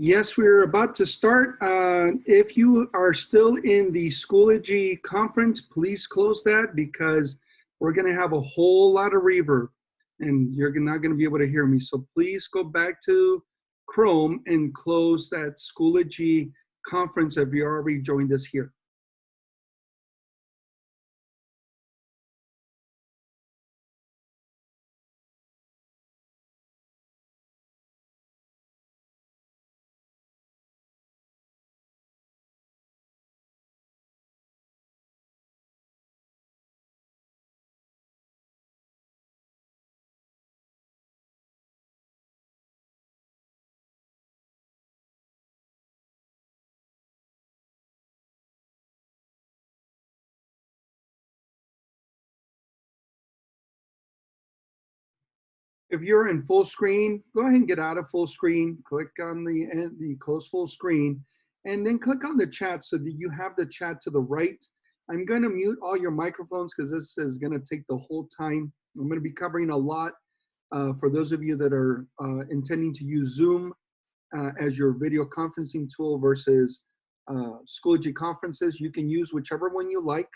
Yes, we're about to start. If you are still in the Schoology conference, please close that because we're going to have a whole lot of reverb and you're not going to be able to hear me. So please go back to Chrome and close that Schoology conference if you already joined us here. If you're in full screen, go ahead and get out of full screen, click on the close full screen, and then click on the chat so that you have the chat to the right. I'm going to mute all your microphones because this is going to take the whole time. I'm going to be covering a lot for those of you that are intending to use Zoom as your video conferencing tool versus Schoology conferences. You can use whichever one you like.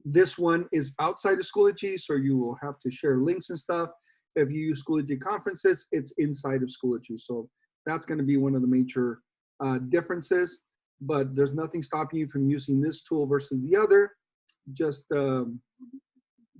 This one is outside of Schoology, so you will have to share links and stuff. If you use Schoology conferences, it's inside of Schoology. So that's going to be one of the major differences, but there's nothing stopping you from using this tool versus the other. Just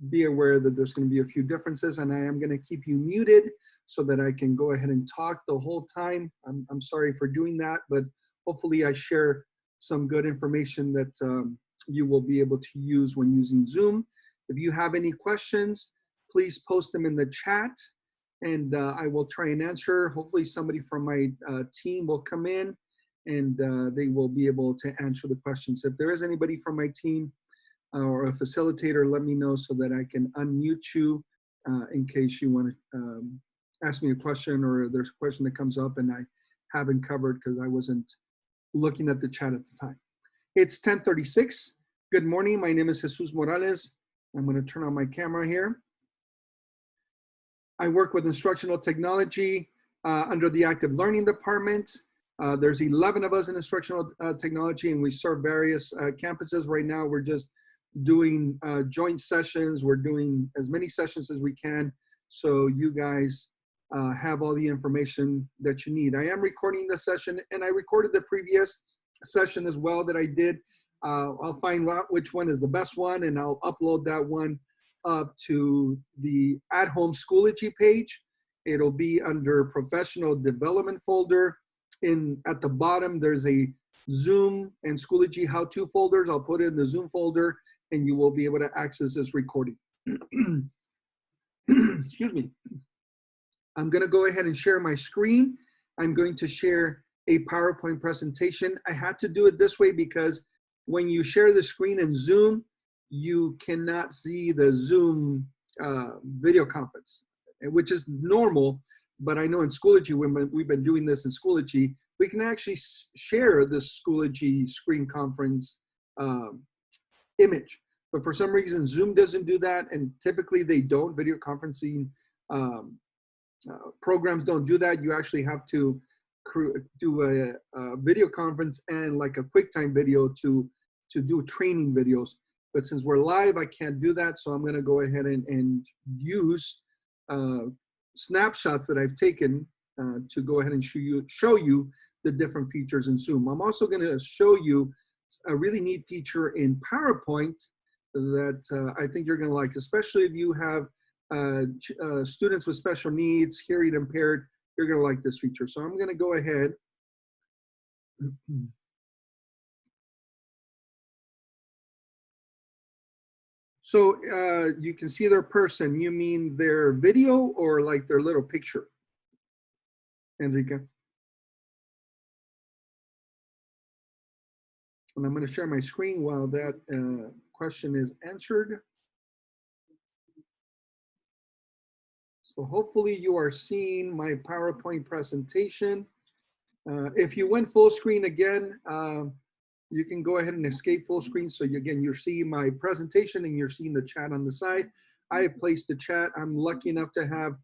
be aware that there's going to be a few differences, and I am going to keep you muted so that I can go ahead and talk the whole time. I'm sorry for doing that, but hopefully I share some good information that you will be able to use when using Zoom. If you have any questions, please post them in the chat and I will try and answer. Hopefully somebody from my team will come in and they will be able to answer the questions. If there is anybody from my team or a facilitator, let me know so that I can unmute you in case you want to ask me a question or there's a question that comes up and I haven't covered because I wasn't looking at the chat at the time. It's 10:36. Good morning. My name is Jesus Morales. I'm going to turn on my camera here. I work with instructional technology under the active learning department. There's 11 of us in instructional technology, and we serve various campuses. Right now, we're just doing joint sessions. We're doing as many sessions as we can, so you guys have all the information that you need. I am recording this session, and I recorded the previous session as well that I did. I'll find out which one is the best one, and I'll upload that one up to the at-home Schoology page. It'll be under professional development folder. At the bottom, there's a Zoom and Schoology how-to folders. I'll put it in the Zoom folder, and you will be able to access this recording. Excuse me. I'm going to go ahead and share my screen. I'm going to share a PowerPoint presentation. I had to do it this way because when you share the screen in Zoom, you cannot see the Zoom video conference, which is normal. But I know in Schoology, when we've been doing this in Schoology, we can actually share the Schoology screen conference image. But for some reason, Zoom doesn't do that, and typically they don't. Video conferencing programs don't do that. You actually have to do a video conference and like a QuickTime video to do training videos. But since we're live, I can't do that. So I'm going to go ahead and use snapshots that I've taken to go ahead and show you the different features in Zoom. I'm also going to show you a really neat feature in PowerPoint that I think you're going to like, especially if you have students with special needs, hearing impaired. You're going to like this feature. So I'm going to go ahead. So you can see their person. You mean their video or like their little picture? Enrique. And I'm going to share my screen while that question is answered. So hopefully you are seeing my PowerPoint presentation. If you went full screen again, you can go ahead and escape full screen. So again, you're seeing my presentation and you're seeing the chat on the side. I have placed the chat. I'm lucky enough to have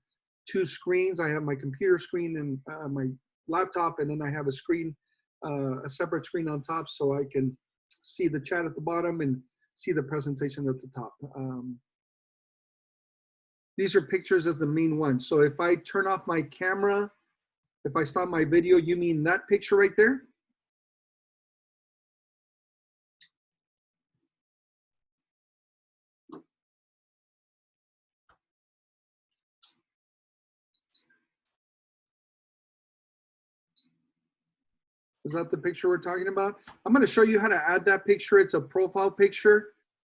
two screens. I have my computer screen and my laptop, and then I have a screen, a separate screen on top, so I can see the chat at the bottom and see the presentation at the top. These are pictures as the main one. So if I turn off my camera, if I stop my video, you mean that picture right there? Is that the picture we're talking about? I'm going to show you how to add that picture. It's a profile picture.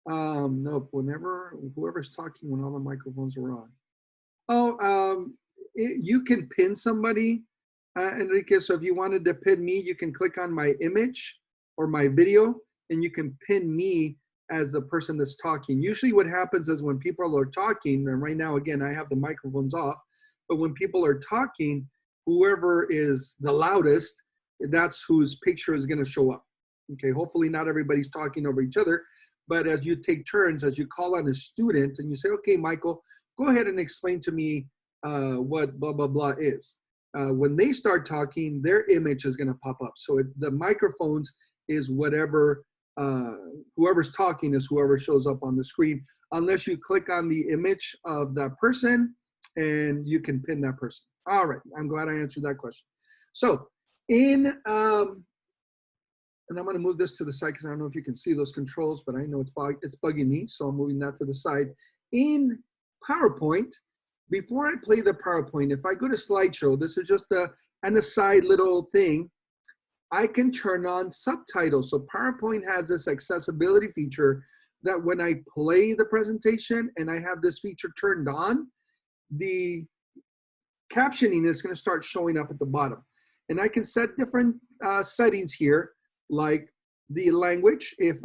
No, whoever's talking when all the microphones are on. Oh, you can pin somebody, Enrique. So if you wanted to pin me, you can click on my image or my video, and you can pin me as the person that's talking. Usually what happens is when people are talking, and right now, again, I have the microphones off, but when people are talking, whoever is the loudest, that's whose picture is going to show up. Okay, hopefully not everybody's talking over each other, but as you take turns, as you call on a student and you say, okay, Michael, go ahead and explain to me what blah, blah, blah is. When they start talking, their image is going to pop up. So the microphones is whatever, whoever's talking is whoever shows up on the screen, unless you click on the image of that person and you can pin that person. All right, I'm glad I answered that question. So and I'm going to move this to the side because I don't know if you can see those controls, but I know it's bugging me, so I'm moving that to the side. In PowerPoint, before I play the PowerPoint, if I go to slideshow, this is just an aside little thing, I can turn on subtitles. So PowerPoint has this accessibility feature that when I play the presentation and I have this feature turned on, the captioning is going to start showing up at the bottom. And I can set different settings here, like the language. If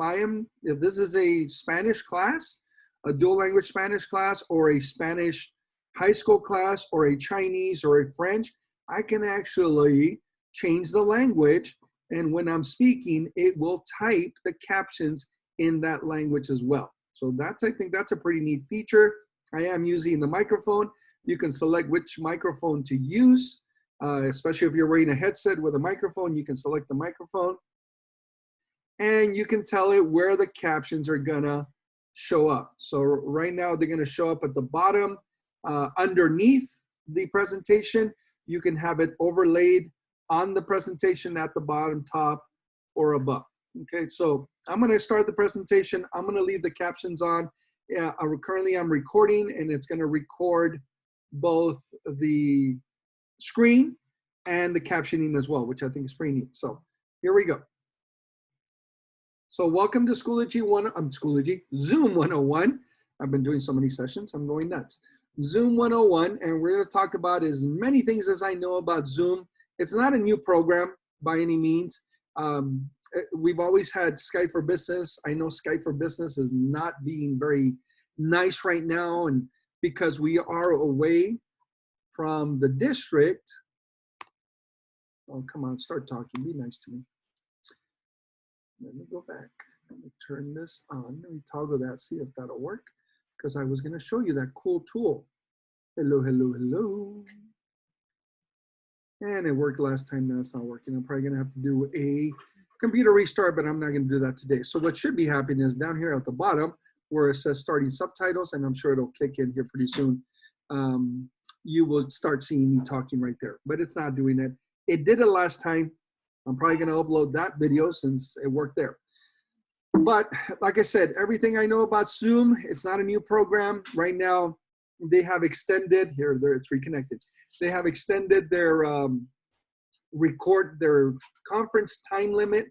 this is a Spanish class, a dual language Spanish class, or a Spanish high school class, or a Chinese or a French, I can actually change the language. And when I'm speaking, it will type the captions in that language as well. So I think that's a pretty neat feature. I am using the microphone. You can select which microphone to use. Especially if you're wearing a headset with a microphone, you can select the microphone. And you can tell it where the captions are gonna show up. So right now they're gonna show up at the bottom, underneath the presentation. You can have it overlaid on the presentation at the bottom, top, or above. Okay, so I'm gonna start the presentation. I'm gonna leave the captions on. Currently I'm recording, and it's gonna record both the screen and the captioning as well, which I think is pretty neat. So here we go. So welcome to Zoom 101. I've been doing so many sessions, I'm going nuts. Zoom 101, and we're going to talk about as many things as I know about Zoom. It's not a new program by any means. We've always had Skype for Business. I know Skype for Business is not being very nice right now, and because we are away from the district. Oh, come on, start talking, be nice to me. Let me go back, let me turn this on, let me toggle that, see if that'll work, because I was gonna show you that cool tool. Hello, hello, hello. And it worked last time, now it's not working. I'm probably gonna have to do a computer restart, but I'm not gonna do that today. So what should be happening is down here at the bottom, where it says starting subtitles, and I'm sure it'll kick in here pretty soon. You will start seeing me talking right there, but it's not doing it. It did it last time. I'm probably going to upload that video since it worked there. But like I said, everything I know about Zoom, it's not a new program. Right now, they have extended, it's reconnected. They have extended their their conference time limit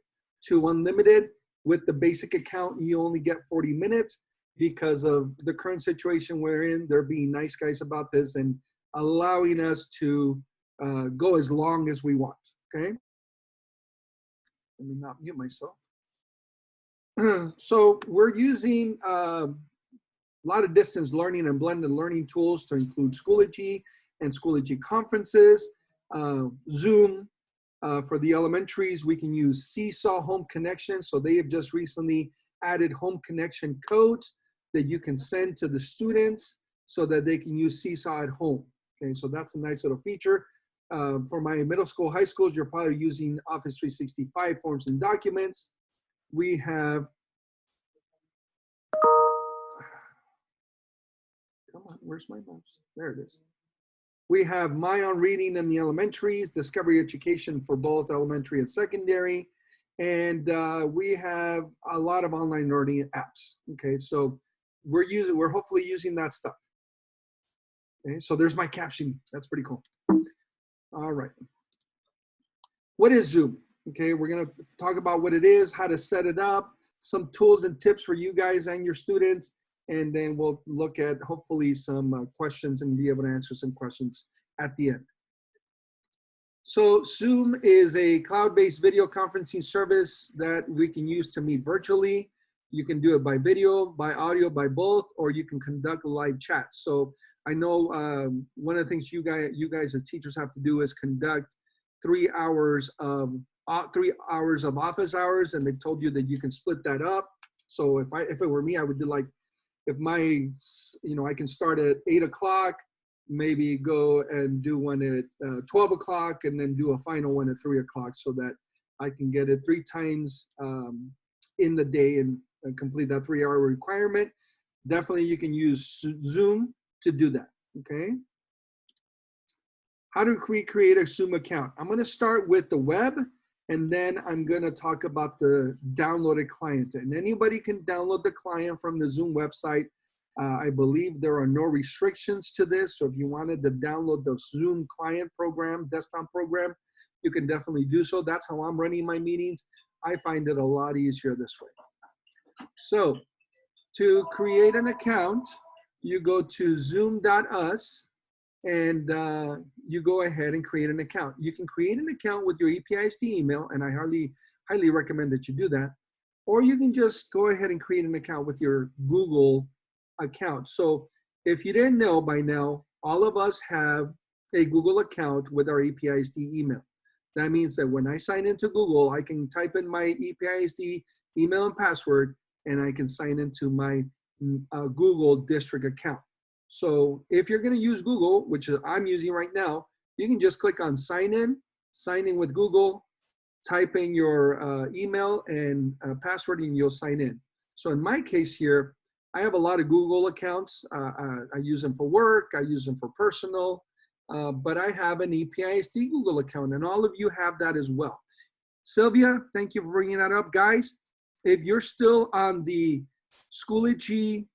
to unlimited. With the basic account, you only get 40 minutes because of the current situation we're in. They're being nice guys about this and allowing us to go as long as we want, okay? Let me not mute myself. So we're using a lot of distance learning and blended learning tools to include Schoology and Schoology conferences, Zoom. For the elementaries, we can use Seesaw Home Connection. So they have just recently added home connection codes that you can send to the students so that they can use Seesaw at home. Okay, so that's a nice little feature. For my middle school, high schools, you're probably using Office 365 forms and documents. We have, come on, where's my mouse? There it is. We have My On Reading in the elementaries, Discovery Education for both elementary and secondary. And we have a lot of online learning apps. Okay, so we're hopefully using that stuff. Okay, so there's my captioning. That's pretty cool. All right. What is Zoom? Okay, we're gonna talk about what it is, how to set it up, some tools and tips for you guys and your students, and then we'll look at hopefully some questions and be able to answer some questions at the end. So Zoom is a cloud-based video conferencing service that we can use to meet virtually. You can do it by video, by audio, by both, or you can conduct live chats. So I know one of the things you guys as teachers have to do is conduct 3 hours of office hours, and they've told you that you can split that up. So if it were me, I would do like, if my, I can start at 8 o'clock, maybe go and do one at 12 o'clock and then do a final one at 3 o'clock so that I can get it 3 times in the day and complete that 3-hour requirement. Definitely you can use Zoom to do that, okay? How do we create a Zoom account? I'm gonna start with the web, and then I'm gonna talk about the downloaded client. And anybody can download the client from the Zoom website. I believe there are no restrictions to this. So if you wanted to download the Zoom client program, desktop program, you can definitely do so. That's how I'm running my meetings. I find it a lot easier this way. So to create an account, you go to zoom.us and you go ahead and create an account. You can create an account with your EPISD email, and I highly recommend that you do that. Or you can just go ahead and create an account with your Google account. So if you didn't know by now, all of us have a Google account with our EPISD email. That means that when I sign into Google, I can type in my EPISD email and password, and I can sign into my Google district account. So if you're going to use Google, which I'm using right now, you can just click on sign in with Google, type in your email and password, and you'll sign in. So in my case here, I have a lot of Google accounts. I use them for work, I use them for personal, but I have an EPISD Google account, and all of you have that as well. Sylvia, thank you for bringing that up. Guys, if you're still on the Schoology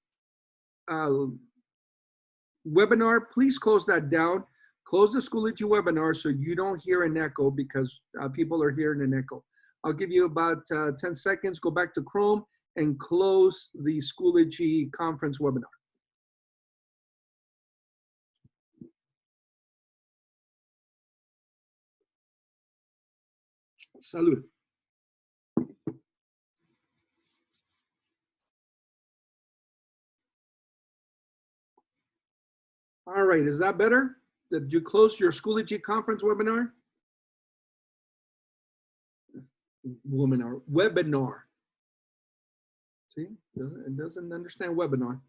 webinar, please close that down. Close the Schoology webinar so you don't hear an echo, because people are hearing an echo. I'll give you about 10 seconds. Go back to Chrome and close the Schoology conference webinar. Salud. All right, is that better? Did you close your Schoology conference webinar? Webinar. See, it doesn't understand webinar.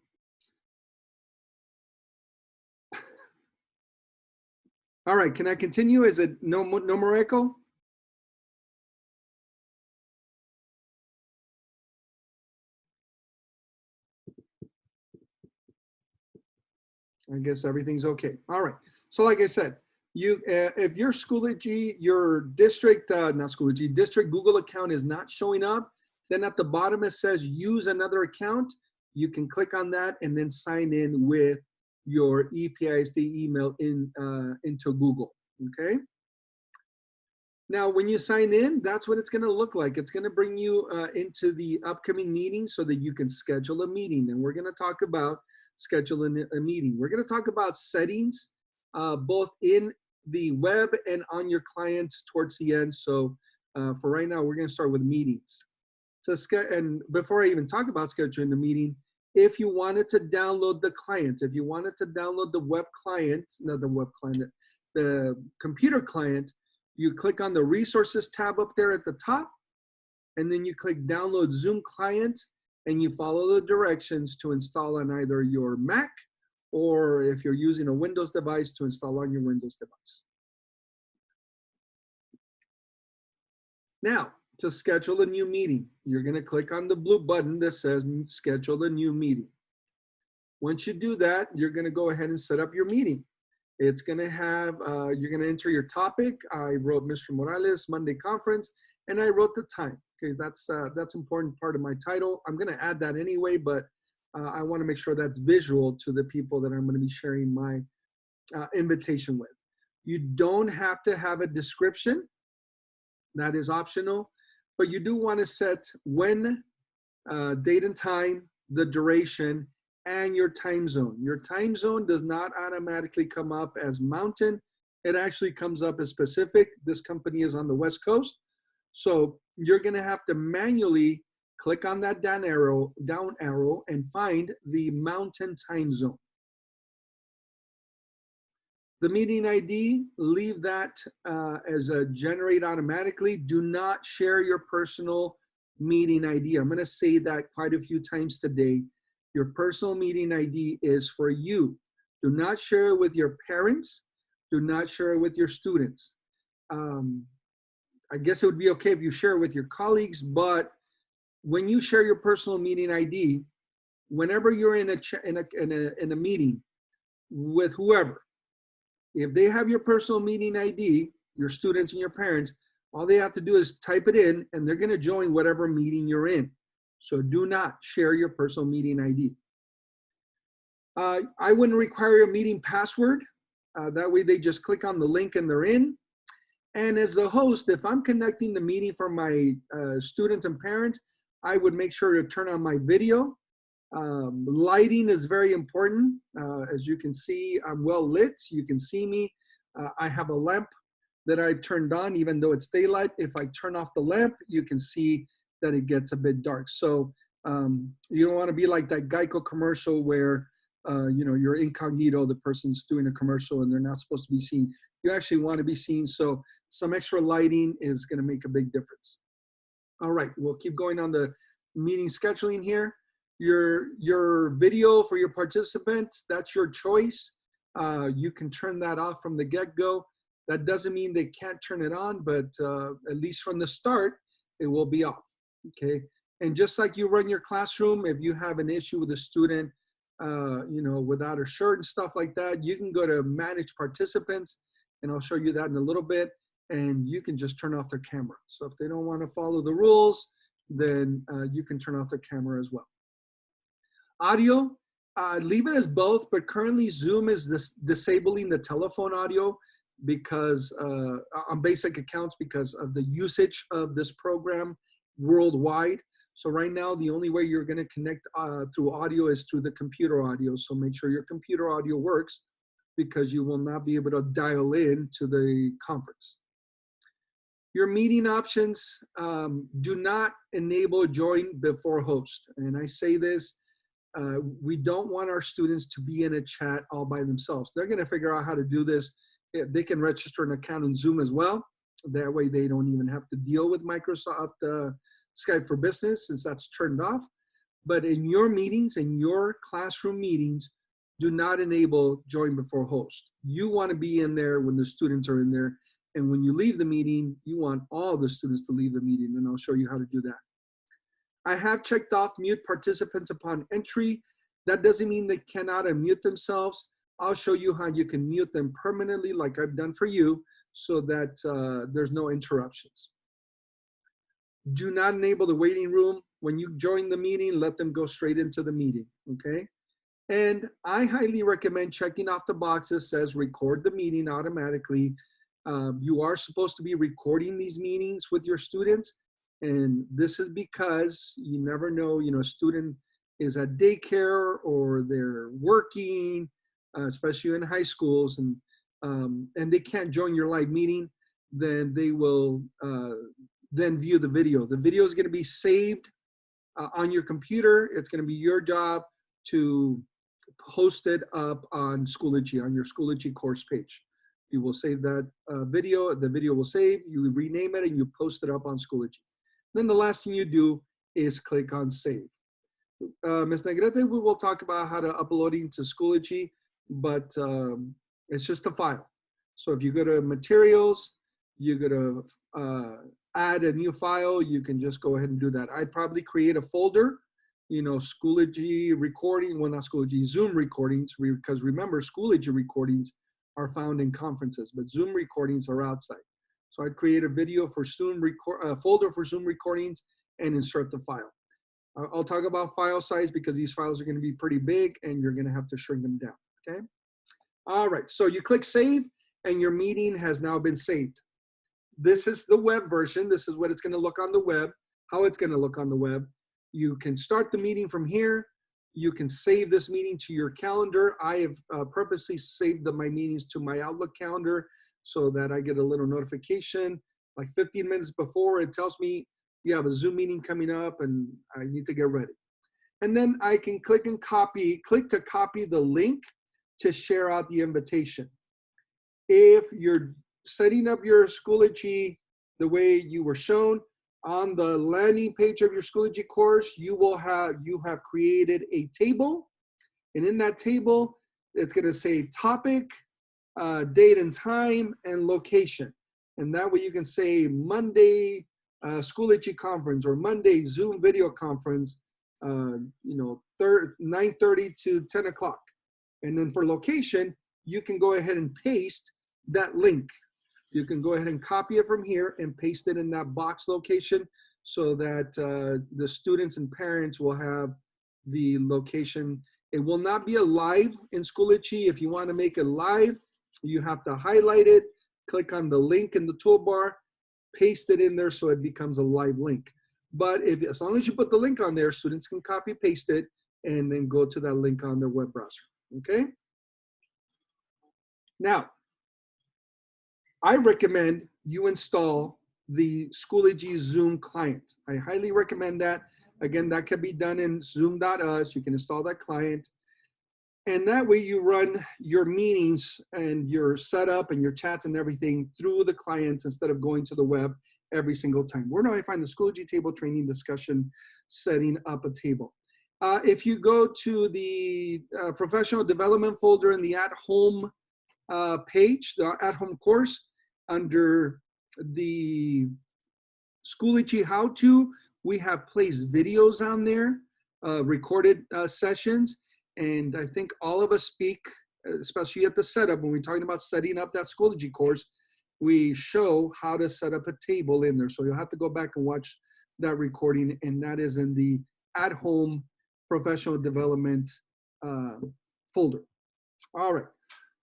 All right, can I continue? Is it no more echo? I guess everything's okay. All right. So like I said, if your Schoology, your district, not Schoology, district Google account is not showing up, then at the bottom it says use another account. You can click on that and then sign in with your EPISD email into Google, okay? Now, when you sign in, that's what it's gonna look like. It's gonna bring you into the upcoming meeting so that you can schedule a meeting. And we're gonna talk about scheduling a meeting. We're gonna talk about settings, both in the web and on your client towards the end. So for right now, we're gonna start with meetings. And before I even talk about scheduling the meeting, if you wanted to download the client, if you wanted to download the web client, not the web client, the computer client, you click on the resources tab up there at the top, and then you click download Zoom client, and you follow the directions to install on either your Mac, or if you're using a Windows device, to install on your Windows device. Now, to schedule a new meeting, you're going to click on the blue button that says schedule a new meeting. Once you do that, you're going to go ahead and set up your meeting. It's going to have, you're going to enter your topic. I wrote Mr. Morales Monday conference, and I wrote the time. Okay, that's important part of my title. I'm going to add that anyway, but I want to make sure that's visual to the people that I'm going to be sharing my invitation with. You don't have to have a description. That is optional, but you do want to set when, date and time, the duration, and your time zone. Your time zone does not automatically come up as mountain. It actually comes up as Pacific. This company is on the West Coast. So you're going to have to manually click on that down arrow and find the mountain time zone. The meeting ID, leave that as a generate automatically. Do not share your personal meeting ID. I'm going to say that quite a few times today. Your personal meeting ID is for you. Do not share it with your parents. Do not share it with your students. I guess it would be okay if you share it with your colleagues, but when you share your personal meeting ID, whenever you're in a meeting with whoever, if they have your personal meeting ID, your students and your parents, all they have to do is type it in and they're going to join whatever meeting you're in. So do not share your personal meeting ID. I wouldn't require a meeting password. That way they just click on the link and they're in. And as the host, if I'm conducting the meeting for my students and parents, I would make sure to turn on my video. Lighting is very important. As you can see, I'm well lit. You can see me. I have a lamp that I've turned on, even though it's daylight. If I turn off the lamp, you can see that it gets a bit dark. So you don't want to be like that Geico commercial where you know, you're incognito, the person's doing a commercial and they're not supposed to be seen. You actually want to be seen. So some extra lighting is going to make a big difference. All right, we'll keep going on the meeting scheduling here. Your video for your participants, that's your choice. You can turn that off from the get-go. That doesn't mean they can't turn it on, but at least from the start, it will be off, okay? And just like you run your classroom, if you have an issue with a student, you know, without a shirt and stuff like that, you can go to manage participants, and I'll show you that in a little bit, and you can just turn off their camera. So if they don't want to follow the rules, then you can turn off their camera as well. Audio, leave it as both, but currently Zoom is disabling the telephone audio because on basic accounts because of the usage of this program worldwide. So right now, the only way you're going to connect through audio is through the computer audio. So make sure your computer audio works because you will not be able to dial in to the conference. Your meeting options, do not enable join before host. And I say this, we don't want our students to be in a chat all by themselves. They're going to figure out how to do this. They can register an account in Zoom as well. That way they don't even have to deal with Microsoft Skype for Business since that's turned off. But in your meetings, in your classroom meetings, do not enable join before host. You want to be in there when the students are in there. And when you leave the meeting, you want all the students to leave the meeting, and I'll show you how to do that. I have checked off mute participants upon entry. That doesn't mean they cannot unmute themselves. I'll show you how you can mute them permanently like I've done for you so that there's no interruptions. Do not enable the waiting room. When you join the meeting, let them go straight into the meeting, okay? And I highly recommend checking off the box that says record the meeting automatically. You are supposed to be recording these meetings with your students. And this is because you never know, you know, a student is at daycare or they're working, especially in high schools, and they can't join your live meeting, then they will then view the video. The video is going to be saved on your computer. It's going to be your job to post it up on Schoology, on your Schoology course page. You will save that video. The video will save. You rename it and you post it up on Schoology. Then the last thing you do is click on save. Ms. Negrete, we will talk about how to upload into Schoology, but it's just a file. So if you go to materials, you go to add a new file, you can just go ahead and do that. I'd probably create a folder, you know, Schoology recording, well, not Schoology, Zoom recordings, because remember, Schoology recordings are found in conferences, but Zoom recordings are outside. So I'd create a video for Zoom folder for Zoom recordings and insert the file. I'll talk about file size because these files are going to be pretty big and you're going to have to shrink them down, okay? All right, so you click save and your meeting has now been saved. This is the web version. This is what it's going to look on the web, how it's going to look on the web. You can start the meeting from here. You can save this meeting to your calendar. I have purposely saved my meetings to my Outlook calendar so that I get a little notification like 15 minutes before. It tells me you have a Zoom meeting coming up and I need to get ready. And then I can click to copy the link to share out the invitation. If you're setting up your Schoology the way you were shown, on the landing page of your Schoology course, you have created a table. And in that table, it's going to say topic, date and time, and location. And that way you can say Monday Schoology conference or Monday Zoom video conference, 9:30 to 10 o'clock. And then for location, you can go ahead and paste that link. You can go ahead and copy it from here and paste it in that box location so that the students and parents will have the location. It will not be a live in Schoology. If you want to make it live, you have to highlight it, click on the link in the toolbar, paste it in there so it becomes a live link. But as long as you put the link on there, students can copy paste it and then go to that link on their web browser, okay? Now, I recommend you install the Schoology Zoom client. I highly recommend that. Again, that can be done in Zoom.us. You can install that client. And that way you run your meetings and your setup and your chats and everything through the clients instead of going to the web every single time. Where do I find the Schoology table training discussion setting up a table? If you go to the professional development folder in the at-home page, the at-home course, under the Schoology how-to, we have placed videos on there, recorded sessions, and I think all of us speak, especially at the setup, when we're talking about setting up that Schoology course, we show how to set up a table in there. So you'll have to go back and watch that recording, and that is in the at-home professional development folder. All right.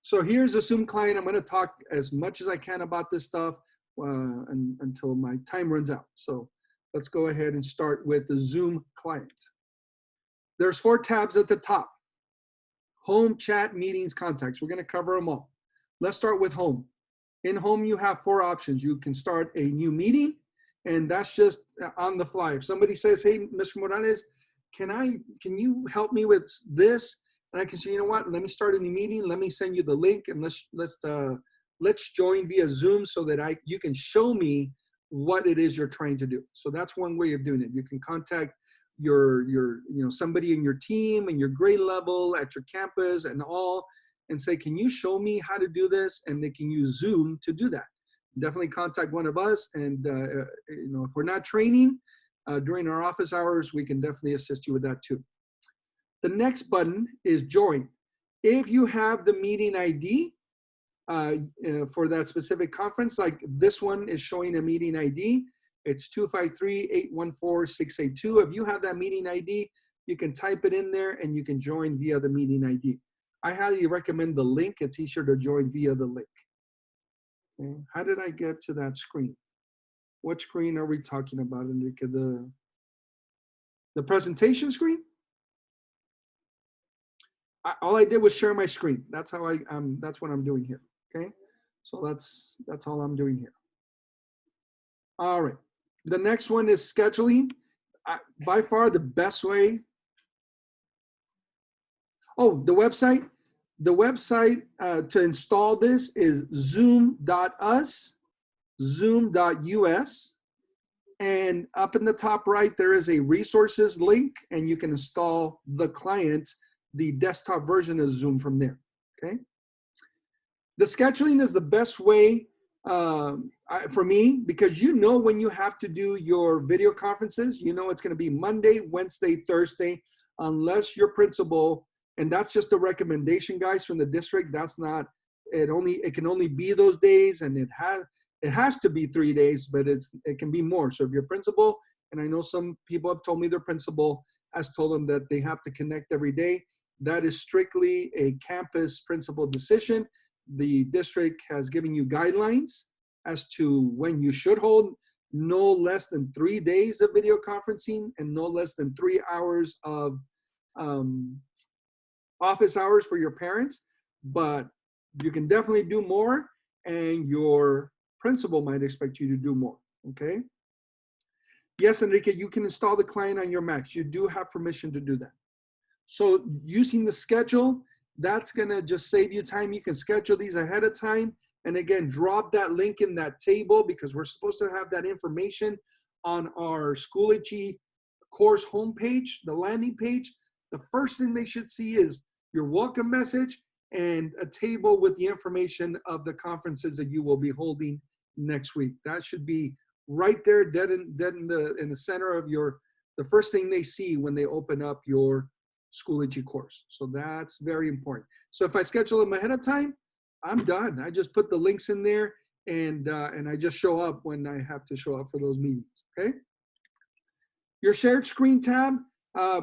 So here's a Zoom client. I'm going to talk as much as I can about this stuff until my time runs out. So let's go ahead and start with the Zoom client. There's 4 tabs at the top. Home, chat, meetings, contacts. We're going to cover them all. Let's start with home. In home, you have 4 options. You can start a new meeting, and that's just on the fly. If somebody says, hey, Mr. Morales, can you help me with this? And I can say, you know what, let me start a new meeting. Let me send you the link and let's join via Zoom so that you can show me what it is you're trying to do. So that's one way of doing it. You can contact your somebody in your team and your grade level at your campus and say, can you show me how to do this? And they can use Zoom to do that. Definitely contact one of us. And if we're not training during our office hours, we can definitely assist you with that too. The next button is join. If you have the meeting ID for that specific conference, like this one is showing a meeting ID, it's 253-814-682. If you have that meeting ID, you can type it in there and you can join via the meeting ID. I highly recommend the link. It's easier to join via the link. Okay. How did I get to that screen? What screen are we talking about, Enrique? The presentation screen? All I did was share my screen. That's how that's what I'm doing here. Okay, so that's all I'm doing here. All right, the next one is scheduling. By far the best way. Oh, the website. The website to install this is zoom.us, zoom.us, and up in the top right there is a resources link, and you can install the client, the desktop version of Zoom from there, okay? The scheduling is the best way. For me, because you know when you have to do your video conferences, you know it's going to be Monday, Wednesday, Thursday, unless your principal, and that's just a recommendation, guys, from the district. That's not, it can only be those days, and it has to be 3 days, but it can be more. So if your principal, and I know some people have told me their principal has told them that they have to connect every day, that is strictly a campus principal decision. The district has given you guidelines as to when you should hold no less than 3 days of video conferencing and no less than 3 hours of office hours for your parents. But you can definitely do more, and your principal might expect you to do more, okay? Yes, Enrique, you can install the client on your Macs. You do have permission to do that. So using the schedule, that's gonna just save you time. You can schedule these ahead of time. And again, drop that link in that table, because we're supposed to have that information on our Schoology course homepage, the landing page. The first thing they should see is your welcome message and a table with the information of the conferences that you will be holding next week. That should be right there, dead in the center of the first thing they see when they open up your Schoology course. So that's very important. So if I schedule them ahead of time, I'm done. I just put the links in there, and I just show up when I have to show up for those meetings, okay? Your shared screen tab,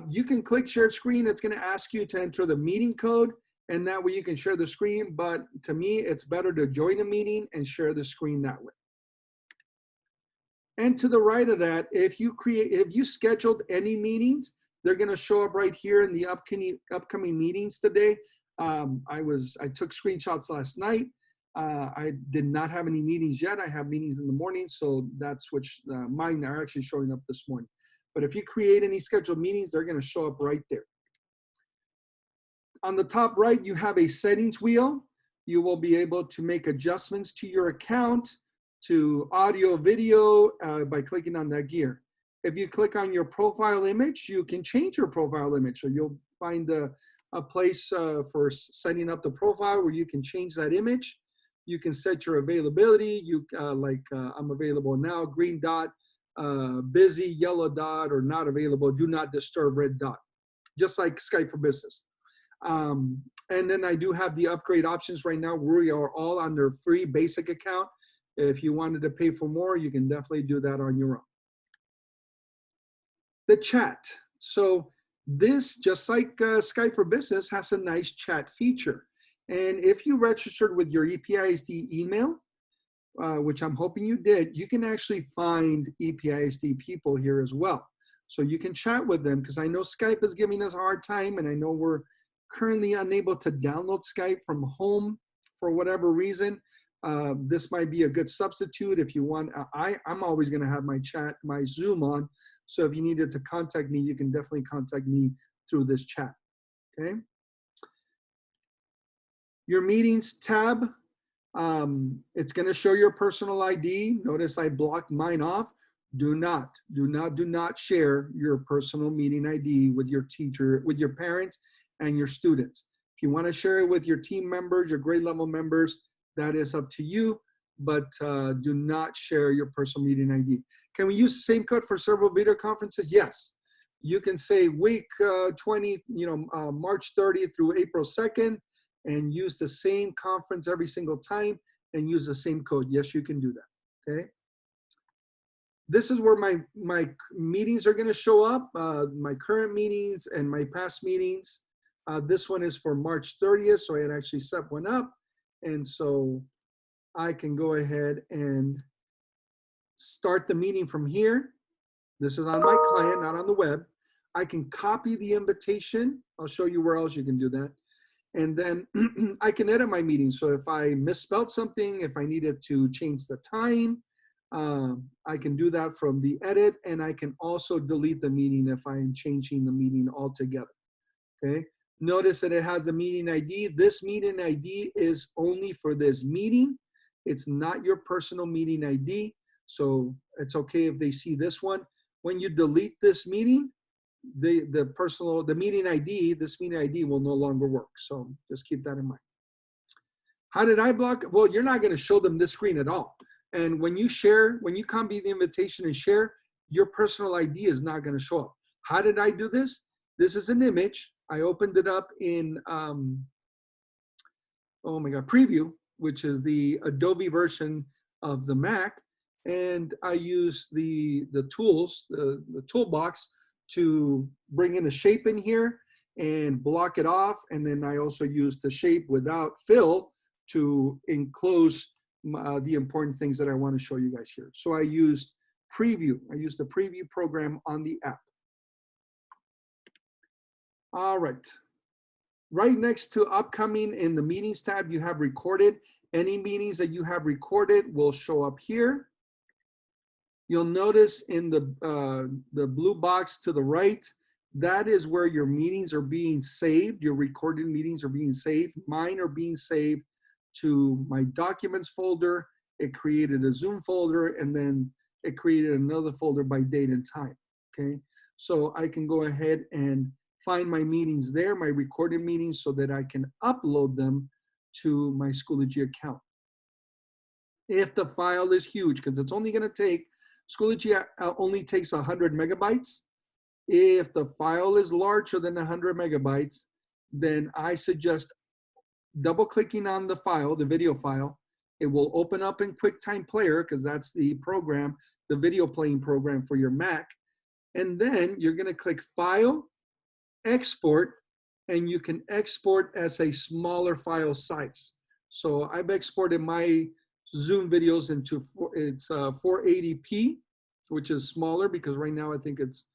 you can click shared screen. It's gonna ask you to enter the meeting code, and that way you can share the screen, but to me, it's better to join a meeting and share the screen that way. And to the right of that, if you scheduled any meetings, they're gonna show up right here in the upcoming meetings today. I took screenshots last night. I did not have any meetings yet. I have meetings in the morning, so that's which mine are actually showing up this morning. But if you create any scheduled meetings, they're gonna show up right there. On the top right, you have a settings wheel. You will be able to make adjustments to your account, to audio, video, by clicking on that gear. If you click on your profile image, you can change your profile image. So you'll find a place for setting up the profile where you can change that image. You can set your availability. I'm available now, green dot, busy, yellow dot, or not available, do not disturb, red dot, just like Skype for Business. And then I do have the upgrade options right now. We are all on their free basic account. If you wanted to pay for more, you can definitely do that on your own. The chat. So this, just like Skype for Business, has a nice chat feature. And if you registered with your EPISD email, which I'm hoping you did, you can actually find EPISD people here as well. So you can chat with them, because I know Skype is giving us a hard time, and I know we're currently unable to download Skype from home for whatever reason. This might be a good substitute if you want. I'm always going to have my Zoom on. So if you needed to contact me, you can definitely contact me through this chat, okay? Your meetings tab, it's gonna show your personal ID. Notice I blocked mine off. Do not share your personal meeting ID with your teacher, with your parents and your students. If you wanna share it with your team members, your grade level members, that is up to you, but do not share your personal meeting ID. Can we use the same code for several video conferences? Yes. You can say week 20, March 30th through April 2nd, and use the same conference every single time and use the same code. Yes, you can do that, okay? This is where my meetings are gonna show up, my current meetings and my past meetings. This one is for March 30th, so I had actually set one up. And so I can go ahead and start the meeting from here. This is on my client, not on the web. I can copy the invitation. I'll show you where else you can do that. And then I can edit my meeting. So if I misspelled something, if I needed to change the time, I can do that from the edit, and I can also delete the meeting if I'm changing the meeting altogether, okay? Notice that it has the meeting ID. This meeting ID is only for this meeting. It's not your personal meeting ID, so it's okay if they see this one. When you delete this meeting, this meeting ID will no longer work. So just keep that in mind. How did I block? Well, you're not going to show them this screen at all. And when you share, when you copy the invitation and share, your personal ID is not going to show up. How did I do this? This is an image. I opened it up in, oh my God, Preview, which is the Adobe version of the Mac. And I use the tools, the toolbox to bring in a shape in here and block it off. And then I also use the shape without fill to enclose the important things that I want to show you guys here. So I used Preview. I used the Preview program on the app. All right. Right next to upcoming in the meetings tab, you have recorded. Any meetings that you have recorded will show up here. You'll notice in the blue box to the right, that is where your meetings are being saved. Your recorded meetings are being saved. Mine are being saved to my documents folder. It created a Zoom folder, and then it created another folder by date and time, okay? So I can go ahead and find my meetings there, my recorded meetings, so that I can upload them to my Schoology account. If the file is huge, because it's only gonna take, Schoology only takes 100 megabytes. If the file is larger than 100 megabytes, then I suggest double-clicking on the file, the video file. It will open up in QuickTime Player, because that's the program, the video playing program for your Mac. And then you're gonna click File, Export, and you can export as a smaller file size. So I've exported my Zoom videos into, it's 480p, which is smaller because right now I think it's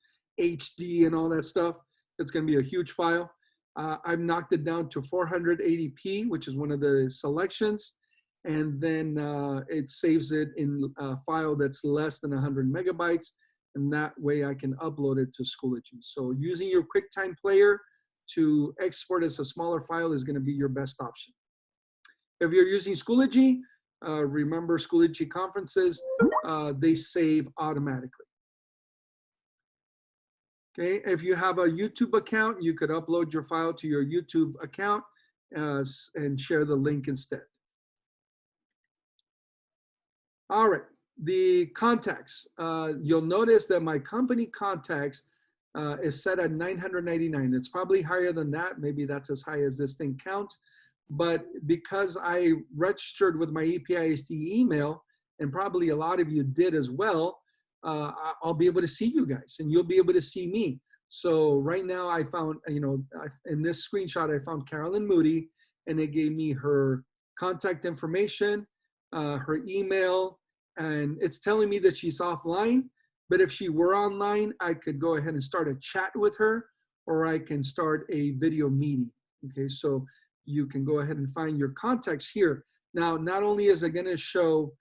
HD and all that stuff. It's gonna be a huge file. I've knocked it down to 480p, which is one of the selections. And then it saves it in a file that's less than 100 megabytes. And that way I can upload it to Schoology. So using your QuickTime Player to export as a smaller file is gonna be your best option. If you're using Schoology, remember Schoology conferences, they save automatically. Okay, if you have a YouTube account, you could upload your file to your YouTube account and share the link instead. All right, the contacts. You'll notice that my company contacts is set at 999. It's probably higher than that. Maybe that's as high as this thing counts. But because I registered with my EPISD email, and probably a lot of you did as well, I'll be able to see you guys and you'll be able to see me. So right now I found, you know, in this screenshot, I found Carolyn Moody, and it gave me her contact information, her email, and it's telling me that she's offline. But if she were online, I could go ahead and start a chat with her, or I can start a video meeting. Okay, so you can go ahead and find your contacts here. Now, not only is it going to show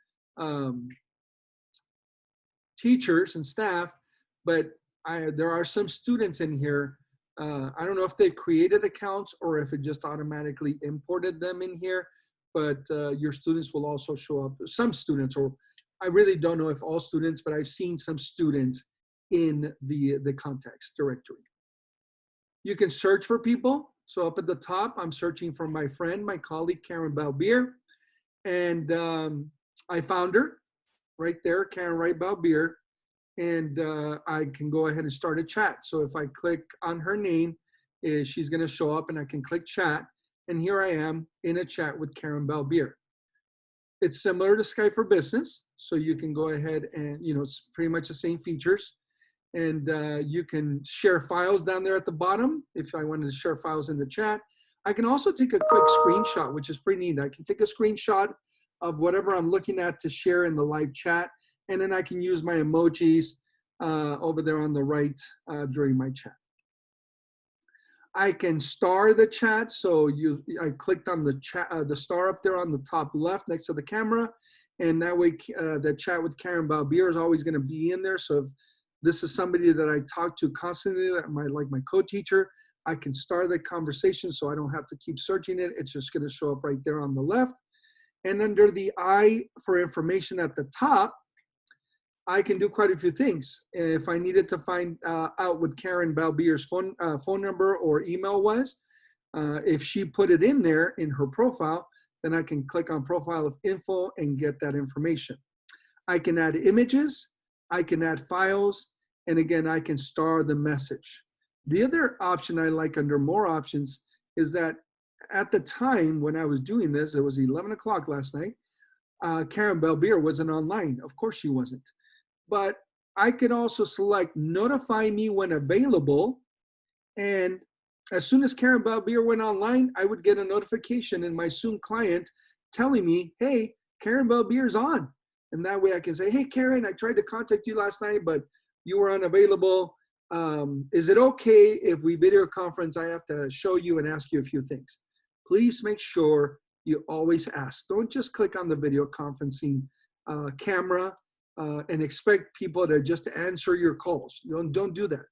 teachers and staff, but there are some students in here. I don't know if they created accounts or if it just automatically imported them in here, but your students will also show up. Some students, or I really don't know if all students, but I've seen some students in the contacts directory. You can search for people. So up at the top, I'm searching for my friend, my colleague, Karen Balbier. And I found her right there, Karen Wright Balbier. And I can go ahead and start a chat. So if I click on her name, she's gonna show up and I can click chat. And here I am in a chat with Karen Balbier. It's similar to Skype for Business. So you can go ahead and, you know, it's pretty much the same features. And you can share files down there at the bottom. If I wanted to share files in the chat, I can also take a quick screenshot, which is pretty neat. I can take a screenshot of whatever I'm looking at to share in the live chat. And then I can use my emojis over there on the right during my chat. I can star the chat. So I clicked on the chat, the star up there on the top left next to the camera. And that way the chat with Karen Balbier is always gonna be in there. So if this is somebody that I talk to constantly, like my co-teacher, I can start the conversation so I don't have to keep searching it. It's just gonna show up right there on the left. And under the I for information at the top, I can do quite a few things. If I needed to find out what Karen Balbier's phone number or email was, if she put it in there in her profile, then I can click on Profile of Info and get that information. I can add images, I can add files, and again, I can star the message. The other option I like under more options is that at the time when I was doing this, it was 11 o'clock last night, Karen Belbier wasn't online. Of course she wasn't. But I could also select notify me when available. And as soon as Karen Belbier went online, I would get a notification in my Zoom client telling me, hey, Karen Belbier's on. And that way I can say, hey, Karen, I tried to contact you last night, but you were unavailable. Is it okay if we video conference? I have to show you and ask you a few things. Please make sure you always ask. Don't just click on the video conferencing camera and expect people to just answer your calls. Don't do that.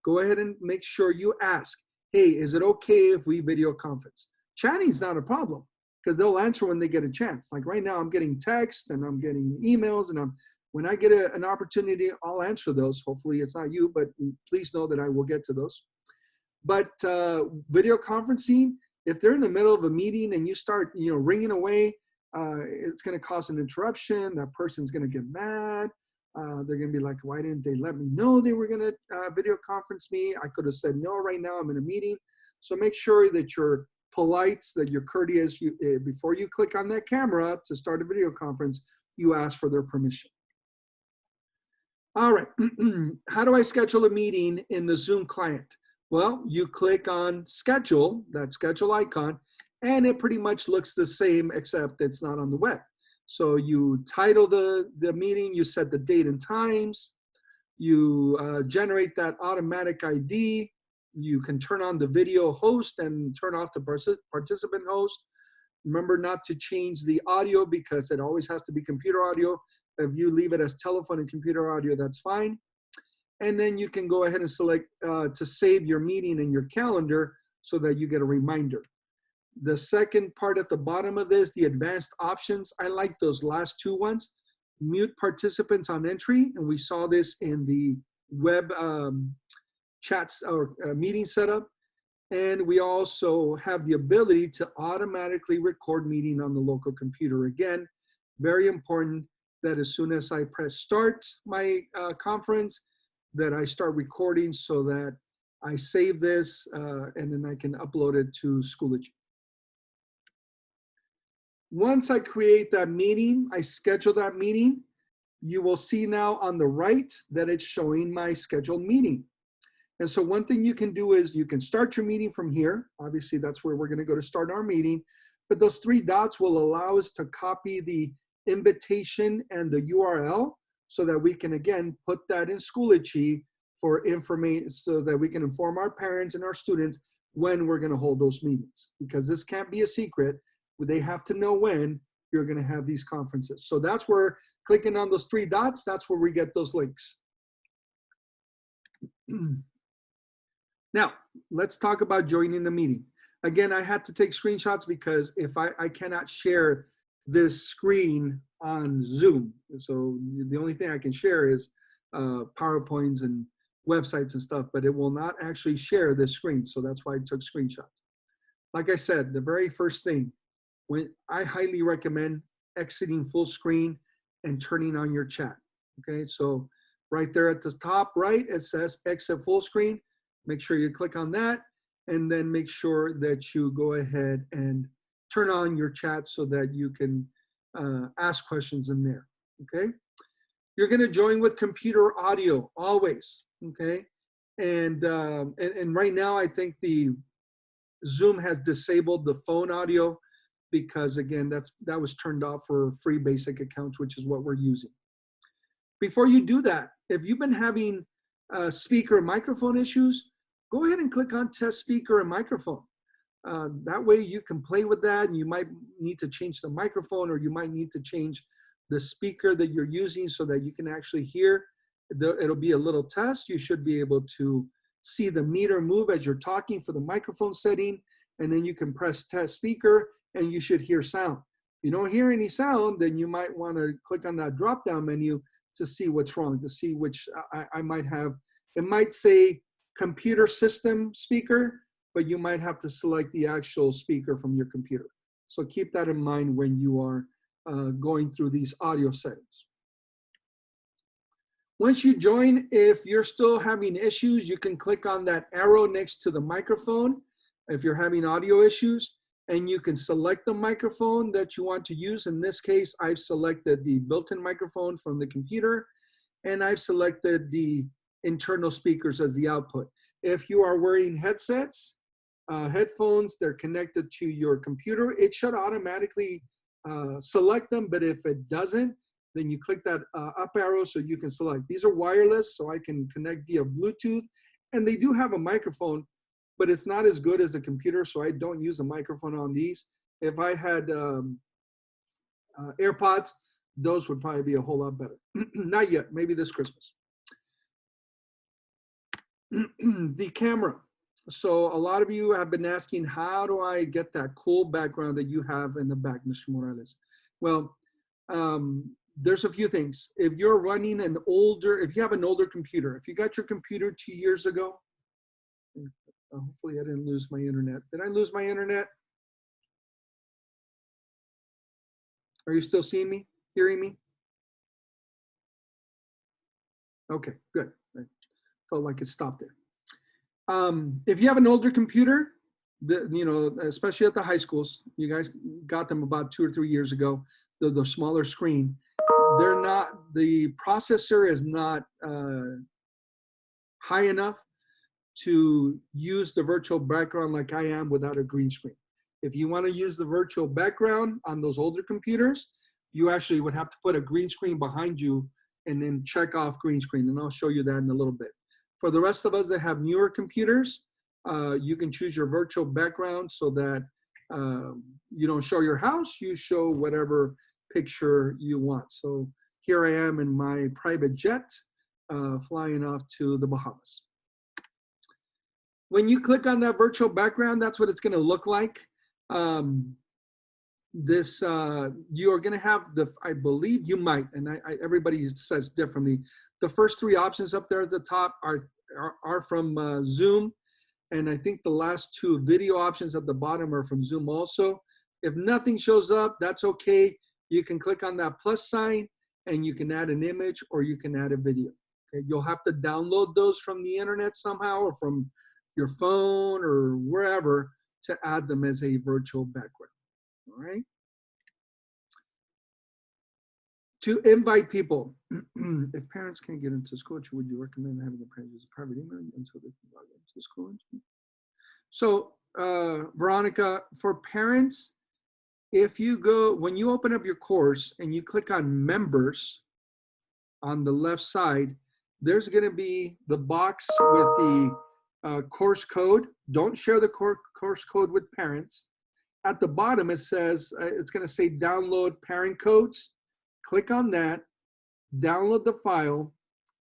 Go ahead and make sure you ask, hey, is it okay if we video conference? Chatting is not a problem because they'll answer when they get a chance. Like right now, I'm getting texts and I'm getting emails, and when I get an opportunity, I'll answer those. Hopefully it's not you, but please know that I will get to those. But video conferencing, if they're in the middle of a meeting and you start, ringing away, it's going to cause an interruption. That person's going to get mad. They're going to be like, why didn't they let me know they were going to video conference me? I could have said no right now. I'm in a meeting. So make sure that you're polite, that you're courteous. Before you click on that camera to start a video conference, you ask for their permission. All right. How do I schedule a meeting in the Zoom client? Well, you click on schedule, that schedule icon, and it pretty much looks the same except it's not on the web. So you title the meeting, you set the date and times, you generate that automatic ID, you can turn on the video host and turn off the participant host. Remember not to change the audio because it always has to be computer audio. If you leave it as telephone and computer audio, that's fine. And then you can go ahead and select to save your meeting in your calendar so that you get a reminder. The second part at the bottom of this, the advanced options, I like those last two ones. Mute participants on entry, and we saw this in the web chats or meeting setup. And we also have the ability to automatically record meeting on the local computer. Again, very important that as soon as I press start my conference, that I start recording so that I save this and then I can upload it to Schoology. Once I create that meeting, I schedule that meeting, you will see now on the right that it's showing my scheduled meeting. And so one thing you can do is you can start your meeting from here. Obviously, that's where we're going to go to start our meeting. But those three dots will allow us to copy the invitation and the URL so that we can, again, put that in Schoology for information so that we can inform our parents and our students when we're going to hold those meetings. Because this can't be a secret. They have to know when you're going to have these conferences. So that's where clicking on those three dots, that's where we get those links. Now, let's talk about joining the meeting. Again, I had to take screenshots because if I cannot share this screen on Zoom. So the only thing I can share is PowerPoints and websites and stuff, but it will not actually share this screen. So that's why I took screenshots. Like I said, the very first thing, when I highly recommend exiting full screen and turning on your chat. Okay, so right there at the top right, it says exit full screen. Make sure you click on that and then make sure that you go ahead and turn on your chat so that you can ask questions in there, okay? You're gonna join with computer audio, always, okay? And right now I think the Zoom has disabled the phone audio because again, that was turned off for free basic accounts, which is what we're using. Before you do that, if you've been having speaker and microphone issues, go ahead and click on test speaker and microphone. That way you can play with that, and you might need to change the microphone, or you might need to change the speaker that you're using so that you can actually hear. It'll be a little test. You should be able to see the meter move as you're talking for the microphone setting, and then you can press test speaker and you should hear sound. If you don't hear any sound, then you might want to click on that drop-down menu to see what's wrong, to see which I might have. It might say computer system speaker, but you might have to select the actual speaker from your computer. So keep that in mind when you are going through these audio settings. Once you join, if you're still having issues, you can click on that arrow next to the microphone if you're having audio issues, and you can select the microphone that you want to use. In this case, I've selected the built-in microphone from the computer, and I've selected the internal speakers as the output. If you are wearing headsets, headphones, they're connected to your computer, it should automatically select them, but if it doesn't, then you click that up arrow so you can select. These are wireless, so I can connect via Bluetooth, and they do have a microphone, but it's not as good as a computer, so I don't use a microphone on these. If I had AirPods, those would probably be a whole lot better. Not yet, maybe this Christmas. The camera. So a lot of you have been asking, how do I get that cool background that you have in the back, Mr. Morales? Well, there's a few things. If you're running an older, if you have an older computer, if you got your computer 2 years ago, hopefully I didn't lose my internet. Did I lose my internet? Are you still seeing me, hearing me? Okay, good. I felt like it stopped there. If you have an older computer, especially at the high schools, you guys got them about 2 or 3 years ago, the smaller screen, they're not, the processor is not high enough to use the virtual background like I am without a green screen. If you want to use the virtual background on those older computers, you actually would have to put a green screen behind you and then check off green screen, and I'll show you that in a little bit. For the rest of us that have newer computers, you can choose your virtual background so that you don't show your house, you show whatever picture you want. So here I am in my private jet flying off to the Bahamas. When you click on that virtual background, that's what it's going to look like. You are going to have the, I believe you might, and everybody says differently. The first 3 options up there at the top are from Zoom, and I think the last 2 video options at the bottom are from Zoom also. If nothing shows up, that's okay. You can click on that plus sign, and you can add an image or you can add a video. Okay? You'll have to download those from the internet somehow or from your phone or wherever to add them as a virtual background. All right. To invite people, if parents can't get into Schoology, would you recommend having the parents use a private email until they can log into Schoology? So, Veronica, for parents, if you go, when you open up your course and you click on members on the left side, there's going to be the box with the course code. Don't share the course code with parents. At the bottom, it says, it's going to say download parent codes. Click on that, download the file,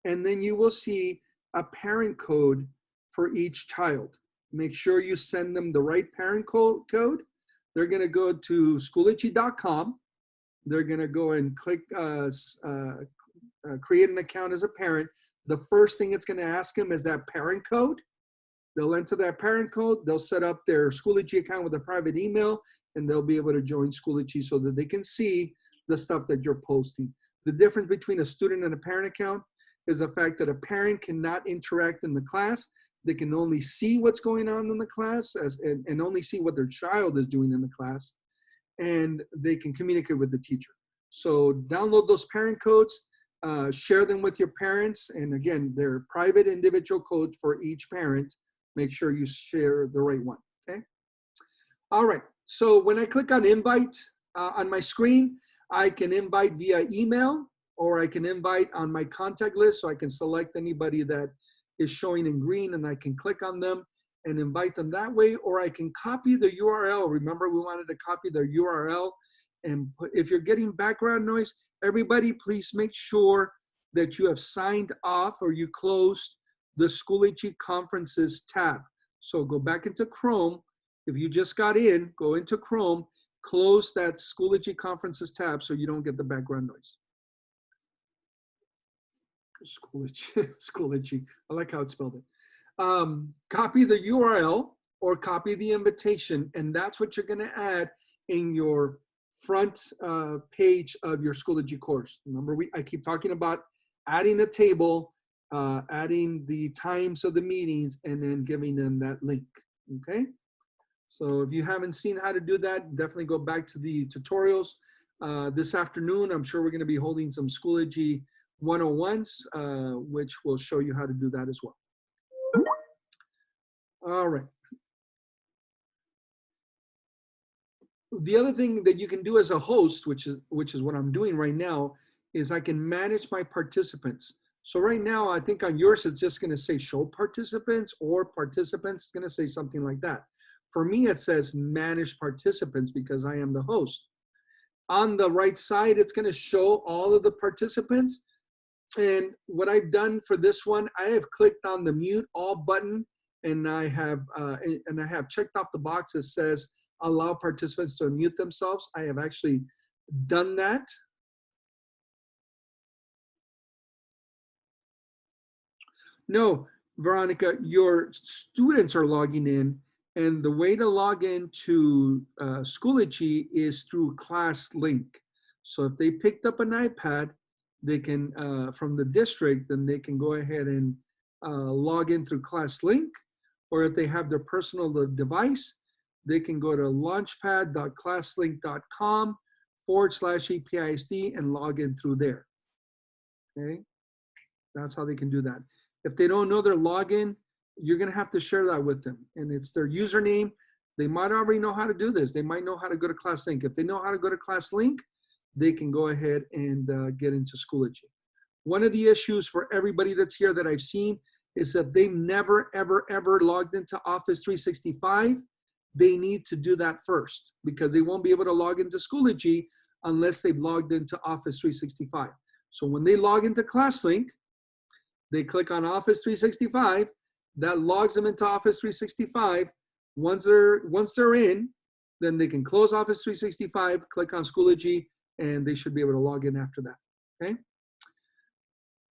and then you will see a parent code for each child. Make sure you send them the right parent code. They're going to go to Schoology.com. They're going to go and click create an account as a parent. The first thing it's going to ask them is that parent code. They'll enter that parent code. They'll set up their Schoology account with a private email, and they'll be able to join Schoology so that they can see the stuff that you're posting. The difference between a student and a parent account is the fact that a parent cannot interact in the class. They can only see what's going on in the class and only see what their child is doing in the class, and they can communicate with the teacher. So download those parent codes, share them with your parents, and again, they're private individual codes for each parent. Make sure you share the right one, okay? All right, so when I click on invite on my screen, I can invite via email, or I can invite on my contact list, so I can select anybody that is showing in green and I can click on them and invite them that way, or I can copy the URL. Remember, we wanted to copy the URL, and if you're getting background noise, everybody please make sure that you have signed off or you closed the Schoology Conferences tab. So go back into Chrome. If you just got in, go into Chrome, close that Schoology Conferences tab so you don't get the background noise. Schoology, I like how it's spelled. Copy the URL or copy the invitation, and that's what you're gonna add in your front page of your Schoology course. Remember, I keep talking about adding a table, adding the times of the meetings, and then giving them that link, okay? So if you haven't seen how to do that, definitely go back to the tutorials. This afternoon, I'm sure we're gonna be holding some Schoology 101s, which will show you how to do that as well. All right. The other thing that you can do as a host, which is what I'm doing right now, is I can manage my participants. So right now, I think on yours, it's just gonna say show participants or participants. It's gonna say something like that. For me, it says manage participants because I am the host. On the right side, it's gonna show all of the participants. And what I've done for this one, I have clicked on the mute all button, and I have checked off the box that says allow participants to unmute themselves. I have actually done that. No, Veronica, your students are logging in, and the way to log in to Schoology is through class link. So if they picked up an iPad, they can, from the district, then they can go ahead and log in through class link, or if they have their personal device, they can go to launchpad.classlink.com/APISD and log in through there, okay? That's how they can do that. If they don't know their login, you're gonna have to share that with them. And it's their username. They might already know how to do this. They might know how to go to ClassLink. If they know how to go to ClassLink, they can go ahead and get into Schoology. One of the issues for everybody that's here that I've seen is that they've never, ever, ever logged into Office 365. They need to do that first because they won't be able to log into Schoology unless they've logged into Office 365. So when they log into ClassLink, they click on Office 365, that logs them into Office 365. Once they're in, then they can close Office 365, click on Schoology, and they should be able to log in after that, okay?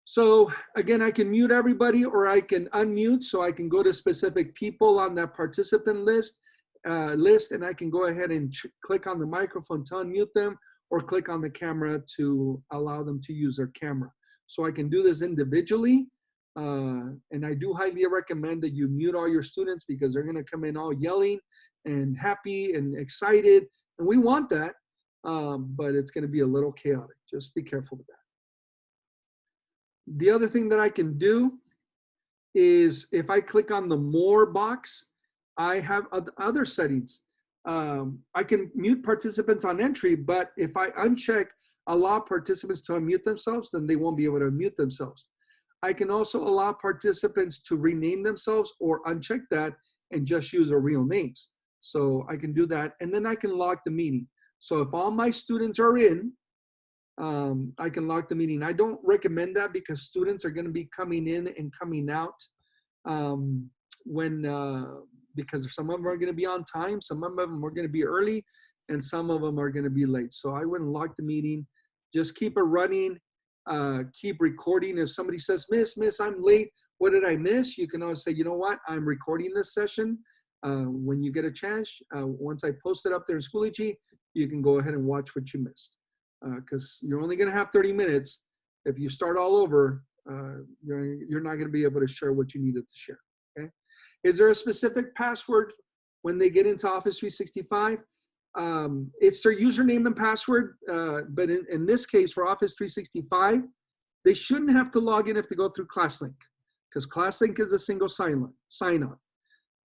So again, I can mute everybody or I can unmute, so I can go to specific people on that participant list, and I can go ahead and click on the microphone to unmute them or click on the camera to allow them to use their camera. So I can do this individually, and I do highly recommend that you mute all your students because they're gonna come in all yelling and happy and excited, and we want that, but it's gonna be a little chaotic. Just be careful with that. The other thing that I can do is if I click on the more box, I have other settings. I can mute participants on entry, but if I uncheck allow participants to unmute themselves, then they won't be able to unmute themselves. I can also allow participants to rename themselves or uncheck that and just use their real names. So I can do that, and then I can lock the meeting. So if all my students are in, I can lock the meeting. I don't recommend that because students are going to be coming in and coming out because some of them are going to be on time, some of them are going to be early, and some of them are going to be late. So I wouldn't lock the meeting. Just keep it running. Keep recording. If somebody says, Miss, I'm late. What did I miss? You can always say, you know what? I'm recording this session. When you get a chance, once I post it up there in Schoology, you can go ahead and watch what you missed. Because you're only going to have 30 minutes. If you start all over, you're not going to be able to share what you needed to share. Okay? Is there a specific password when they get into Office 365? It's their username and password, but in this case for Office 365, they shouldn't have to log in if they go through ClassLink, because ClassLink is a single sign-on.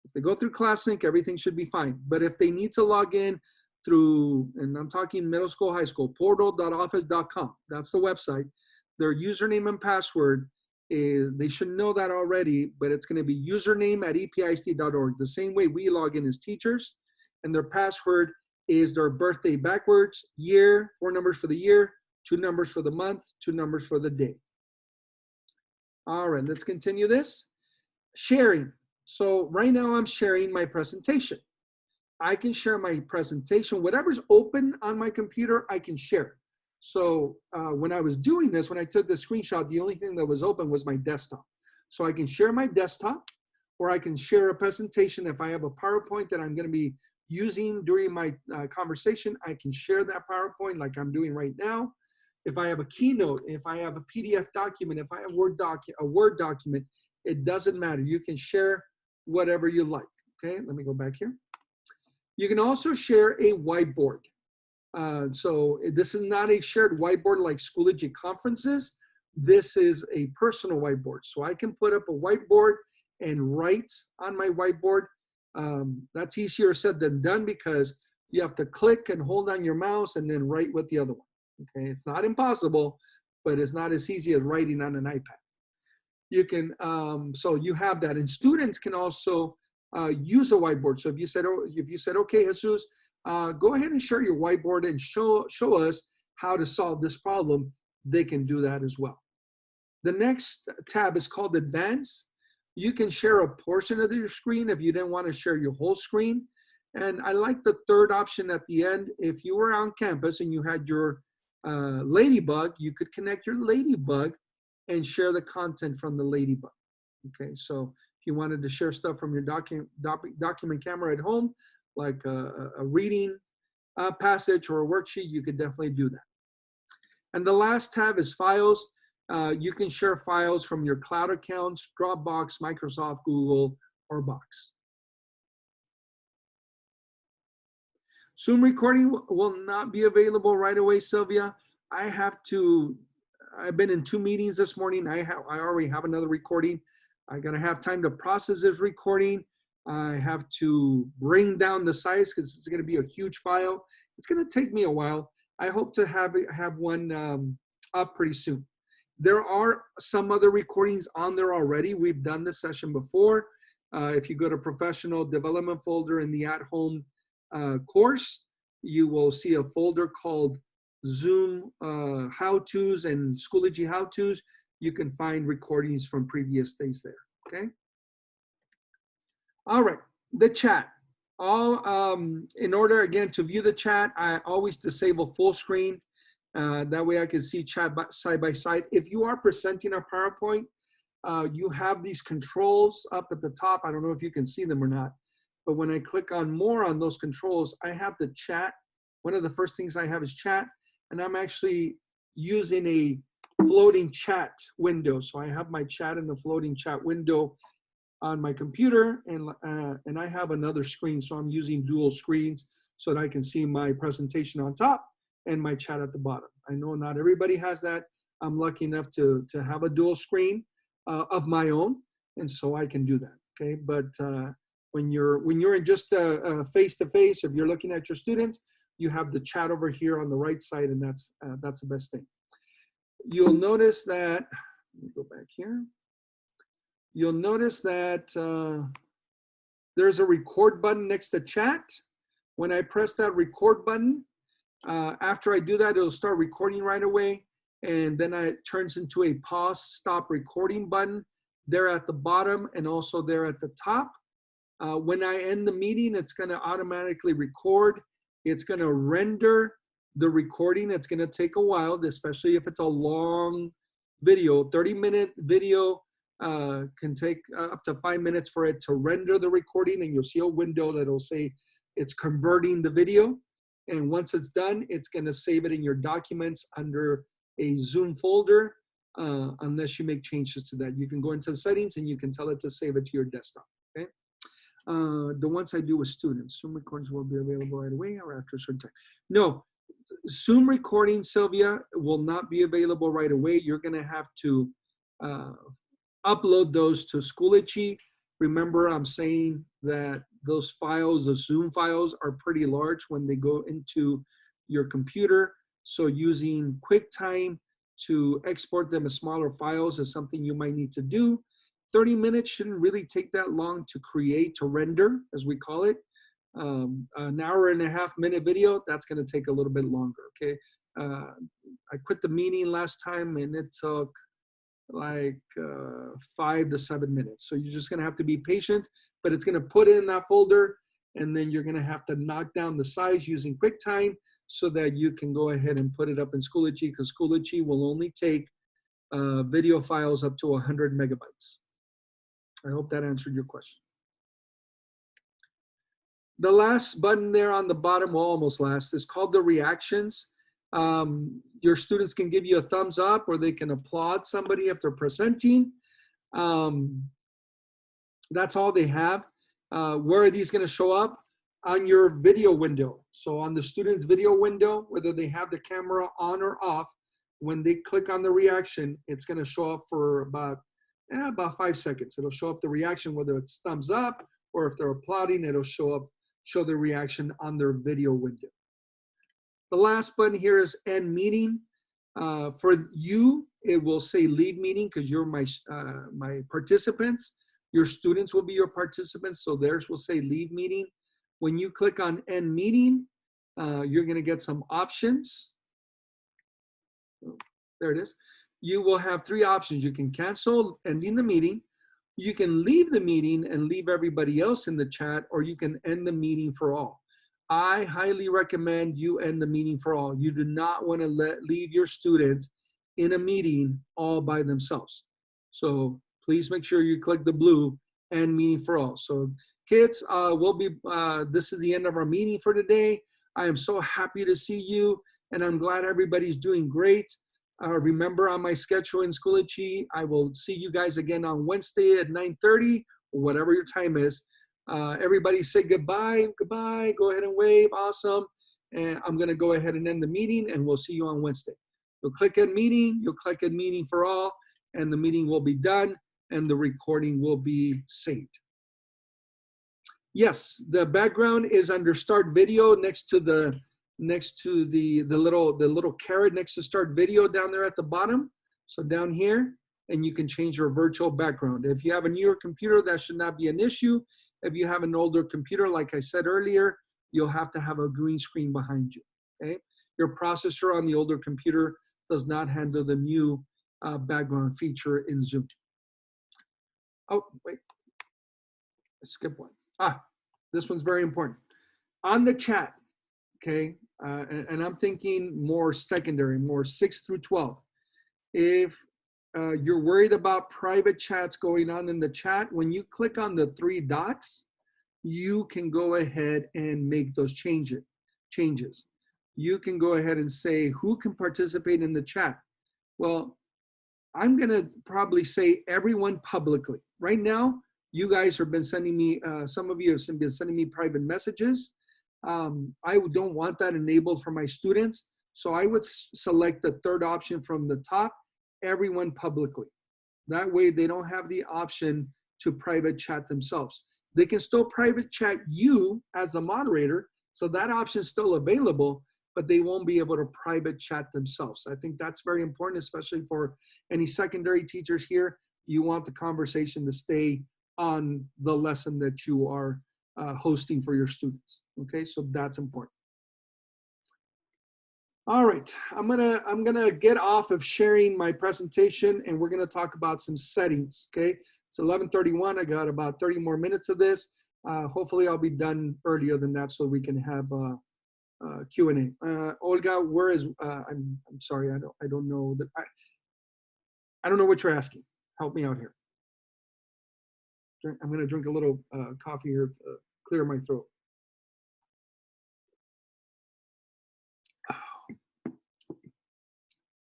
If they go through ClassLink, everything should be fine. But if they need to log in through, and I'm talking middle school, high school, portal.office.com, that's the website, their username and password is, they should know that already, but it's going to be username@episd.org, the same way we log in as teachers, and their password is their birthday backwards, year, 4 numbers for the year, 2 numbers for the month, 2 numbers for the day. All right, let's continue this. Sharing. So right now I'm sharing my presentation. I can share my presentation. Whatever's open on my computer, I can share. So when I was doing this, when I took the screenshot, the only thing that was open was my desktop. So I can share my desktop, or I can share a presentation. If I have a PowerPoint that I'm going to be using during my conversation, I can share that PowerPoint like I'm doing right now. if I have a keynote, if I have a PDF document, if I have a Word document, it doesn't matter. You can share whatever you like. Okay, let me go back here. You can also share a whiteboard. So this is not a shared whiteboard like Schoology conferences. This is a personal whiteboard. So I can put up a whiteboard and write on my whiteboard. That's easier said than done because you have to click and hold on your mouse and then write with the other one. Okay, it's not impossible, but it's not as easy as writing on an iPad. You can, so you have that, and students can also use a whiteboard. So if you said, okay, Jesus, go ahead and share your whiteboard and show us how to solve this problem, they can do that as well. The next tab is called Advanced. You can share a portion of your screen if you didn't want to share your whole screen. And I like the third option at the end. If you were on campus and you had your Ladybug, you could connect your Ladybug and share the content from the Ladybug. Okay, so if you wanted to share stuff from your document camera at home, like a reading passage or a worksheet, you could definitely do that. And the last tab is Files. You can share files from your cloud accounts, Dropbox, Microsoft, Google, or Box. Zoom recording will not be available right away, Sylvia. I've been in 2 meetings this morning. I already have another recording. I gotta have time to process this recording. I have to bring down the size because it's gonna be a huge file. It's gonna take me a while. I hope to have one up pretty soon. There are some other recordings on there already. We've done this session before. If you go to professional development folder in the at-home course, you will see a folder called Zoom how-tos and Schoology how-tos. You can find recordings from previous days there, okay? All right, the chat. In order, again, to view the chat, I always disable full screen. That way I can see chat side by side. If you are presenting a PowerPoint, you have these controls up at the top. I don't know if you can see them or not, but when I click on more on those controls, I have the chat. One of the first things I have is chat, and I'm actually using a floating chat window. So I have my chat in the floating chat window on my computer, and I have another screen. So I'm using dual screens so that I can see my presentation on top and my chat at the bottom. I know not everybody has that. I'm lucky enough to have a dual screen of my own, and so I can do that, okay? But when you're in just face-to-face, if you're looking at your students, you have the chat over here on the right side, and that's the best thing. You'll notice that, let me go back here. You'll notice that there's a record button next to chat. When I press that record button, after I do that, it'll start recording right away. And then it turns into a pause, stop recording button there at the bottom and also there at the top. When I end the meeting, it's gonna automatically record. It's gonna render the recording. It's gonna take a while, especially if it's a long video. 30-minute video can take up to 5 minutes for it to render the recording, and you'll see a window that'll say it's converting the video. And once it's done, it's gonna save it in your documents under a Zoom folder, unless you make changes to that. You can go into the settings and you can tell it to save it to your desktop, okay? The ones I do with students, Zoom recordings will be available right away or after a certain time. No, Zoom recording, Sylvia, will not be available right away. You're gonna have to upload those to Schoology. Remember, I'm saying that those files, the Zoom files, are pretty large when they go into your computer. So using QuickTime to export them as smaller files is something you might need to do. 30 minutes shouldn't really take that long to create, to render, as we call it. An hour and a half minute video, that's gonna take a little bit longer, okay? I quit the meeting last time and it took like 5 to 7 minutes. So you're just gonna have to be patient, but it's gonna put in that folder, and then you're gonna have to knock down the size using QuickTime so that you can go ahead and put it up in Schoology, because Schoology will only take video files up to 100 megabytes. I hope that answered your question. The last button there on the bottom, well, almost last, is called the reactions. Your students can give you a thumbs up or they can applaud somebody if they're presenting. That's all they have. Where are these going to show up? On your video window. So on the student's video window, whether they have the camera on or off, when they click on the reaction, it's going to show up for about 5 seconds. It'll show up the reaction, whether it's thumbs up or if they're applauding, it'll show the reaction on their video window. The last button here is end meeting. For you, it will say leave meeting because you're my participants. Your students will be your participants, so theirs will say leave meeting. When you click on end meeting, you're going to get some options. Oh, there it is. You will have 3 options. You can cancel ending the meeting. You can leave the meeting and leave everybody else in the chat, or you can end the meeting for all. I highly recommend you end the meeting for all. You do not want to leave your students in a meeting all by themselves. So please make sure you click the blue end meeting for all. So kids, this is the end of our meeting for today. I am so happy to see you, and I'm glad everybody's doing great. Remember, on my schedule in Schoology, I will see you guys again on Wednesday at 9:30, or whatever your time is. Everybody say goodbye. Goodbye. Go ahead and wave. Awesome. And I'm going to go ahead and end the meeting, and we'll see you on Wednesday. You'll click end meeting. You'll click end meeting for all, and the meeting will be done, and the recording will be saved. Yes, the background is under start video next to the little caret next to start video down there at the bottom. So down here, and you can change your virtual background. If you have a newer computer, that should not be an issue. If you have an older computer, like I said earlier, you'll have to have a green screen behind you, okay? Your processor on the older computer does not handle the new background feature in Zoom. Oh, wait, I skipped one. This one's very important. On the chat, okay, and I'm thinking more secondary, more 6 through 12. If you're worried about private chats going on in the chat, when you click on the 3 dots, you can go ahead and make those changes. You can go ahead and say who can participate in the chat. Well, I'm going to probably say everyone publicly. Right now, you guys have been sending me, some of you have been sending me private messages. I don't want that enabled for my students. So I would select the 3rd option from the top, everyone publicly. That way they don't have the option to private chat themselves. They can still private chat you as the moderator, so that option is still available, but they won't be able to private chat themselves. I think that's very important, especially for any secondary teachers here. You want the conversation to stay on the lesson that you are hosting for your students. Okay, so that's important. All right, I'm gonna get off of sharing my presentation, and we're gonna talk about some settings. Okay, it's 11:31. I got about 30 more minutes of this. Hopefully, I'll be done earlier than that so we can have Q&A. Olga, where is? I'm sorry, I don't know that. I don't know what you're asking. Help me out here. I'm gonna drink a little coffee here to clear my throat.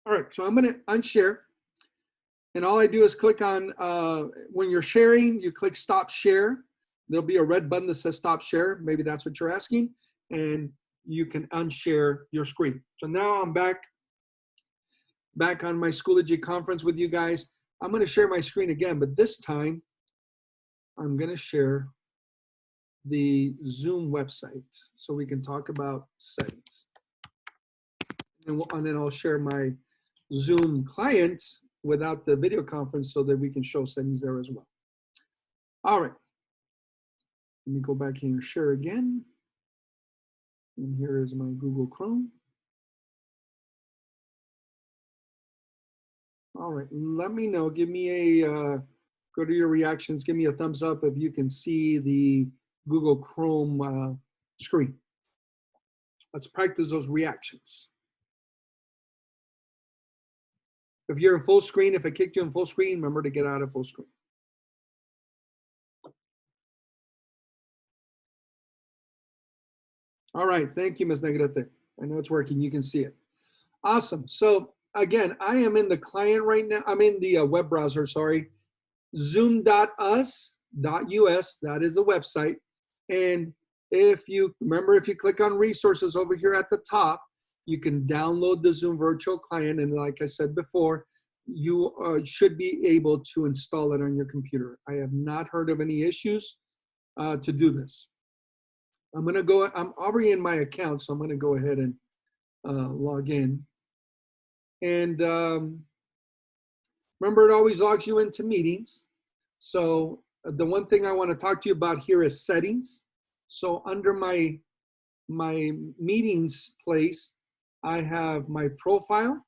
All right, so I'm going to unshare. And all I do is click on, when you're sharing, you click stop share. There'll be a red button that says stop share. Maybe that's what you're asking. And you can unshare your screen. So now I'm back on my Schoology conference with you guys. I'm going to share my screen again, but this time I'm going to share the Zoom website so we can talk about settings. And then I'll share my Zoom clients without the video conference so that we can show settings there as well. All right. Let me go back here and share again. And here is my Google Chrome. All right, let me know. Give me a, go to your reactions. Give me a thumbs up if you can see the Google Chrome screen. Let's practice those reactions. If you're in full screen, if I kicked you in full screen, remember to get out of full screen. All right, thank you, Ms. Negrete. I know it's working, you can see it. Awesome. So again, I am in the client right now. I'm in the web browser, sorry. Zoom.us.us, that is the website. And if you click on resources over here at the top, you can download the Zoom virtual client. And like I said before, you should be able to install it on your computer. I have not heard of any issues to do this. I'm already in my account, so I'm gonna go ahead and log in. And remember, it always logs you into meetings. So the one thing I want to talk to you about here is settings. So under my meetings place, I have my profile.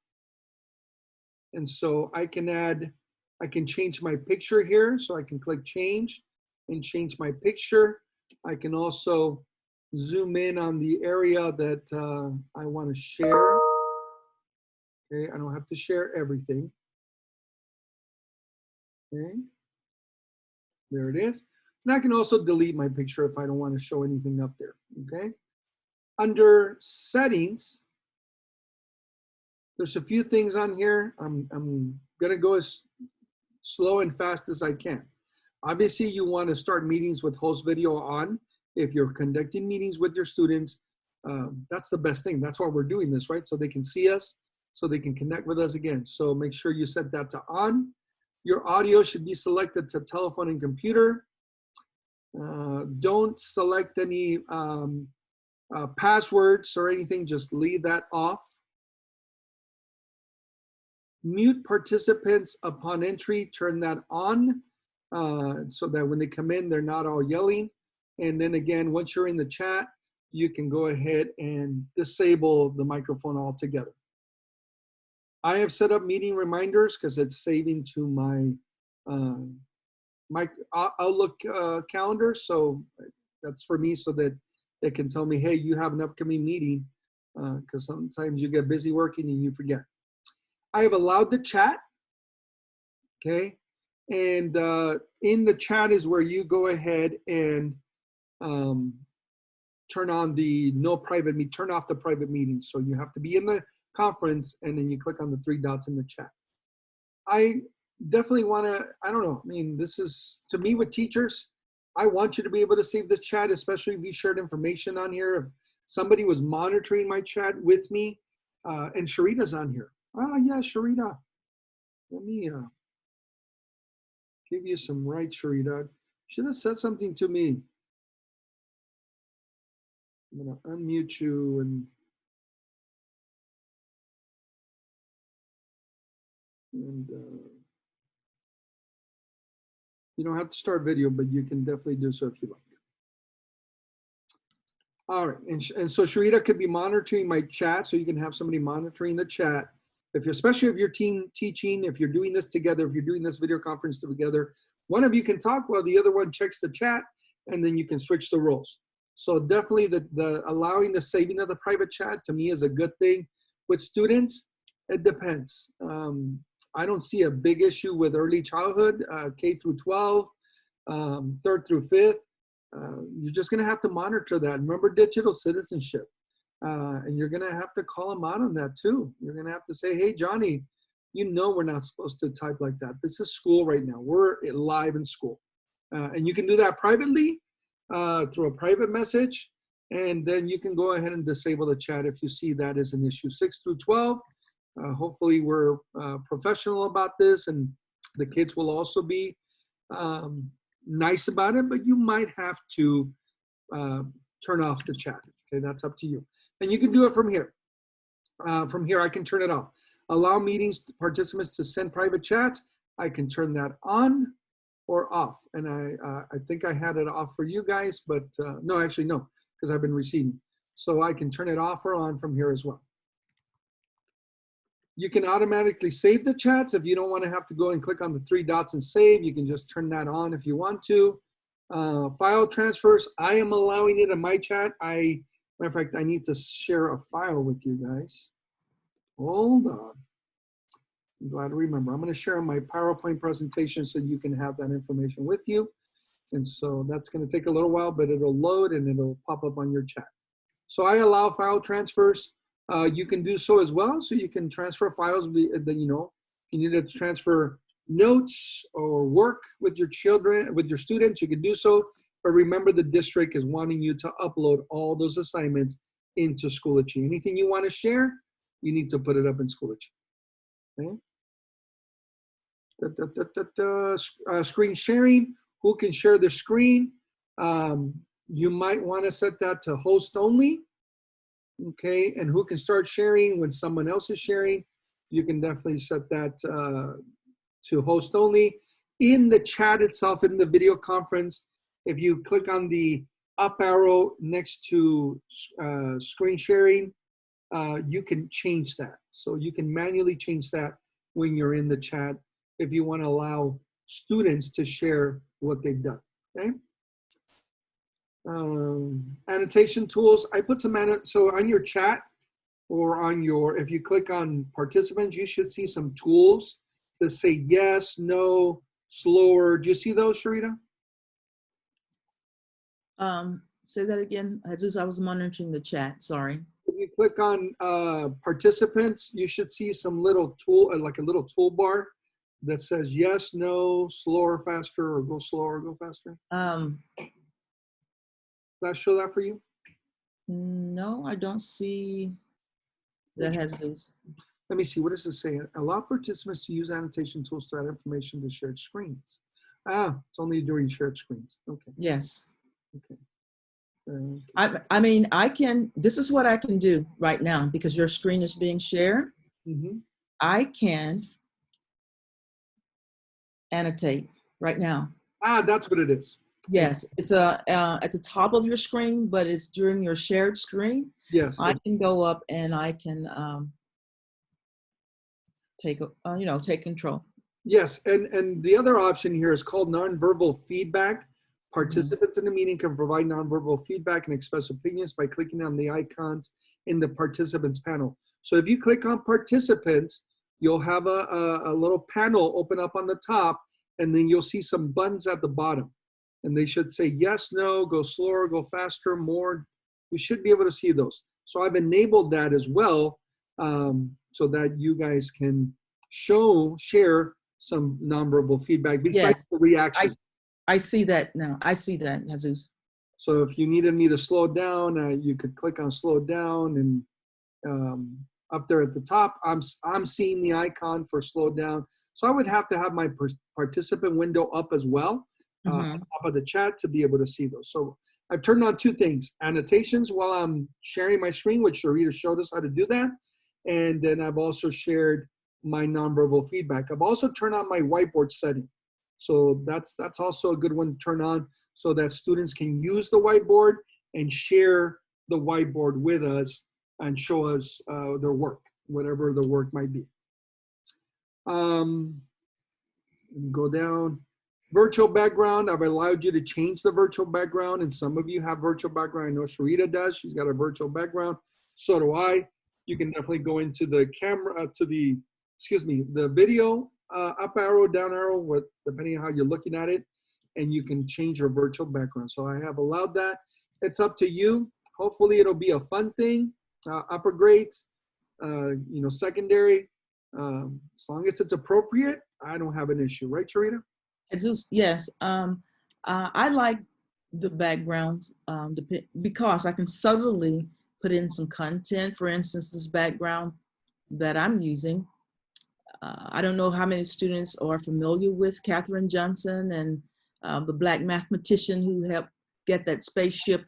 And so I can change my picture here. So I can click change and change my picture. I can also zoom in on the area that I want to share. Okay, I don't have to share everything. Okay, there it is. And I can also delete my picture if I don't want to show anything up there. Okay, under settings, there's a few things on here. I'm gonna go as slow and fast as I can. Obviously, you want to start meetings with host video on. If you're conducting meetings with your students, that's the best thing. That's why we're doing this, right? So they can see us, so they can connect with us again. So make sure you set that to on. Your audio should be selected to telephone and computer. Don't select any passwords or anything, just leave that off. Mute participants upon entry, turn that on so that when they come in, they're not all yelling. And then again, once you're in the chat, you can go ahead and disable the microphone altogether. I have set up meeting reminders because it's saving to my Outlook calendar. So that's for me so that it can tell me, hey, you have an upcoming meeting, because sometimes you get busy working and you forget. I have allowed the chat, okay? And in the chat is where you go ahead and turn on the turn off the private meetings. So you have to be in the conference and then you click on the 3 dots in the chat. I definitely wanna, I don't know, I mean, this is, to me with teachers, I want you to be able to save the chat, especially if you shared information on here. If somebody was monitoring my chat with me, and Sharita's on here. Oh yeah, Sharita. Let me give you some right, Sharita. Should have said something to me. I'm gonna unmute you and you don't have to start video, but you can definitely do so if you like. All right, and so Sharita could be monitoring my chat, so you can have somebody monitoring the chat. Especially if you're teaching, if you're doing this together, if you're doing this video conference together, one of you can talk while the other one checks the chat, and then you can switch the roles. So definitely the allowing the saving of the private chat to me is a good thing. With students, it depends. I don't see a big issue with early childhood, K through 12, 3rd through 5th. You're just gonna have to monitor that. Remember digital citizenship. And you're gonna have to call them out on that too. You're gonna have to say, hey, Johnny, you know we're not supposed to type like that. This is school right now. We're live in school. And you can do that privately through a private message. And then you can go ahead and disable the chat if you see that as an issue. 6 through 12, hopefully we're professional about this, and the kids will also be nice about it, but you might have to turn off the chat. Okay, that's up to you. And you can do it from here. From here, I can turn it off. Allow meetings participants to send private chats. I can turn that on or off. And I think I had it off for you guys, but no, actually no, because I've been receiving. So I can turn it off or on from here as well. You can automatically save the chats. If you don't want to have to go and click on the 3 dots and save, you can just turn that on if you want to. File transfers, I am allowing it in my chat. Matter of fact, I need to share a file with you guys. Hold on. I'm glad to remember. I'm going to share my PowerPoint presentation so you can have that information with you. And so that's going to take a little while, but it'll load and it'll pop up on your chat. So I allow file transfers. you can do so as well. So you can transfer files, then, you know, if you need to transfer notes or work with your children, with your students, you can do so. But remember, the district is wanting you to upload all those assignments into Schoology. Anything you want to share, you need to put it up in Schoology. Okay. Screen sharing, who can share the screen? You might want to set that to host only. Okay, and who can start sharing when someone else is sharing? You can definitely set that to host only. In the chat itself, in the video conference, if you click on the up arrow next to screen sharing, you can change that. So you can manually change that when you're in the chat if you want to allow students to share what they've done, okay? Annotation tools, I put some, so on your chat or on your, if you click on participants, you should see some tools that say yes, no, slower. Do you see those, Sharita? Say that again. Jesus, I was monitoring the chat, sorry. If you click on participants, you should see some little tool, like a little toolbar that says yes, no, slower, faster, or go slower, go faster. Does that show that for you? No, I don't see that. Jesus. Let me see, what does it say? Allow participants to use annotation tools to add information to shared screens. Ah, it's only during shared screens. Okay. Yes. Okay. I mean, I can, this is what I can do right now because your screen is being shared. Mm-hmm. I can annotate right now. Ah, that's what it is. Yes, it's at the top of your screen, but it's during your shared screen. Yes. I can go up and I can take control. Yes, and the other option here is called nonverbal feedback. Participants in the meeting can provide nonverbal feedback and express opinions by clicking on the icons in the participants panel. So if you click on participants, you'll have a little panel open up on the top, and then you'll see some buttons at the bottom. And they should say yes, no, go slower, go faster, more. You should be able to see those. So I've enabled that as well, so that you guys can share some nonverbal feedback besides the reaction. I see that now. I see that, Jesus. So if you needed me to slow down, you could click on slow down, and up there at the top, I'm seeing the icon for slow down. So I would have to have my participant window up as well, on top of the chat to be able to see those. So I've turned on two things: annotations while I'm sharing my screen, which Sharita showed us how to do that, and then I've also shared my nonverbal feedback. I've also turned on my whiteboard setting. So that's also a good one to turn on so that students can use the whiteboard and share the whiteboard with us and show us their work, whatever the work might be. Go down. Virtual background, I've allowed you to change the virtual background, and some of you have virtual background. I know Sharita does. She's got a virtual background. So do I. You can definitely go into the camera, the video, up arrow, down arrow, depending on how you're looking at it, and you can change your virtual background. So I have allowed that. It's up to you. Hopefully it'll be a fun thing, upper grades, secondary. As long as it's appropriate, I don't have an issue. Right, Sharita? Yes. I like the background because I can subtly put in some content. For instance, this background that I'm using, I don't know how many students are familiar with Katherine Johnson and the Black mathematician who helped get that spaceship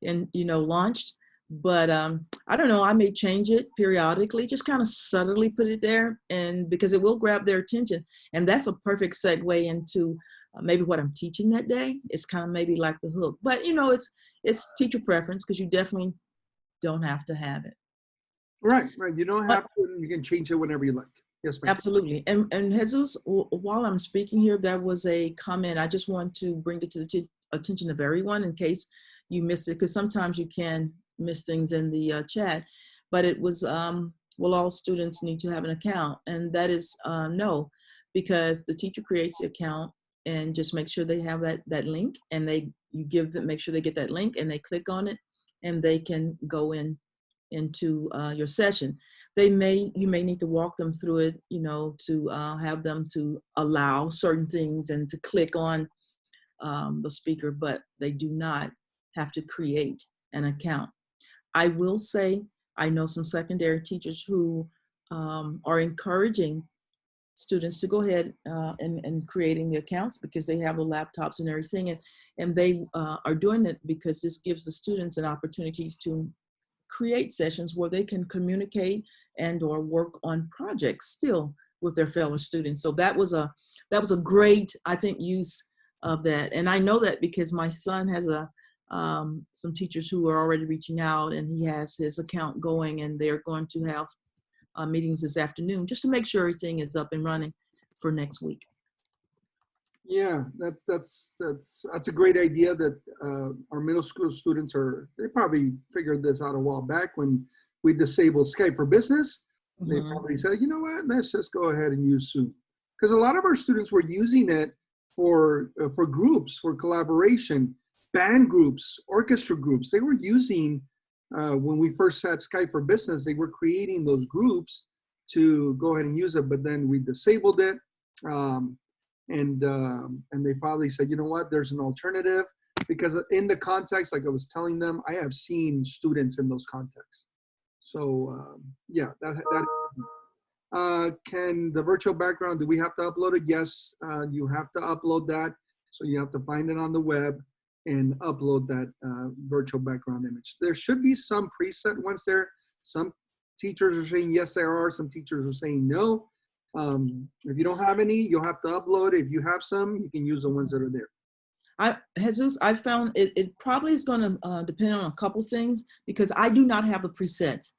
launched. But I don't know, I may change it periodically, just kind of subtly put it there, and because it will grab their attention. And that's a perfect segue into maybe what I'm teaching that day. It's kind of maybe like the hook, but it's teacher preference because you definitely don't have to have it. Right. You don't have to, you can change it whenever you like. Yes, ma'am. Absolutely. And Jesus, while I'm speaking here, there was a comment. I just want to bring it to the attention of everyone in case you missed it, because sometimes you can miss things in the chat. But it was, will all students need to have an account? And that is no, because the teacher creates the account and just make sure they have that link, and you give them, make sure they get that link and they click on it, and they can go in into your session. You may need to walk them through it, you know, to have them to allow certain things and to click on the speaker, but they do not have to create an account. I will say, I know some secondary teachers who are encouraging students to go ahead and creating the accounts because they have the laptops and everything, and they are doing it because this gives the students an opportunity to create sessions where they can communicate and or work on projects still with their fellow students. So that was a great, I think, use of that. And I know that because my son has some teachers who are already reaching out, and he has his account going, and they're going to have meetings this afternoon just to make sure everything is up and running for next week. Yeah, that's a great idea that our middle school students they probably figured this out a while back when we disabled Skype for Business. Mm-hmm. They probably said, you know what, let's just go ahead and use Zoom. Because a lot of our students were using it for groups, for collaboration, band groups, orchestra groups. They were using, when we first had Skype for Business, they were creating those groups to go ahead and use it, but then we disabled it. And they probably said, you know what, there's an alternative, because in the context, like I was telling them, I have seen students in those contexts. So yeah, can the virtual background, do we have to upload it? Yes, you have to upload that. So you have to find it on the web and upload that virtual background image. There should be some preset ones there. Some teachers are saying yes, there are. Some teachers are saying no. If you don't have any, you'll have to upload. If you have some, you can use the ones that are there. Jesus, I found it probably is going to depend on a couple things, because I do not have the presets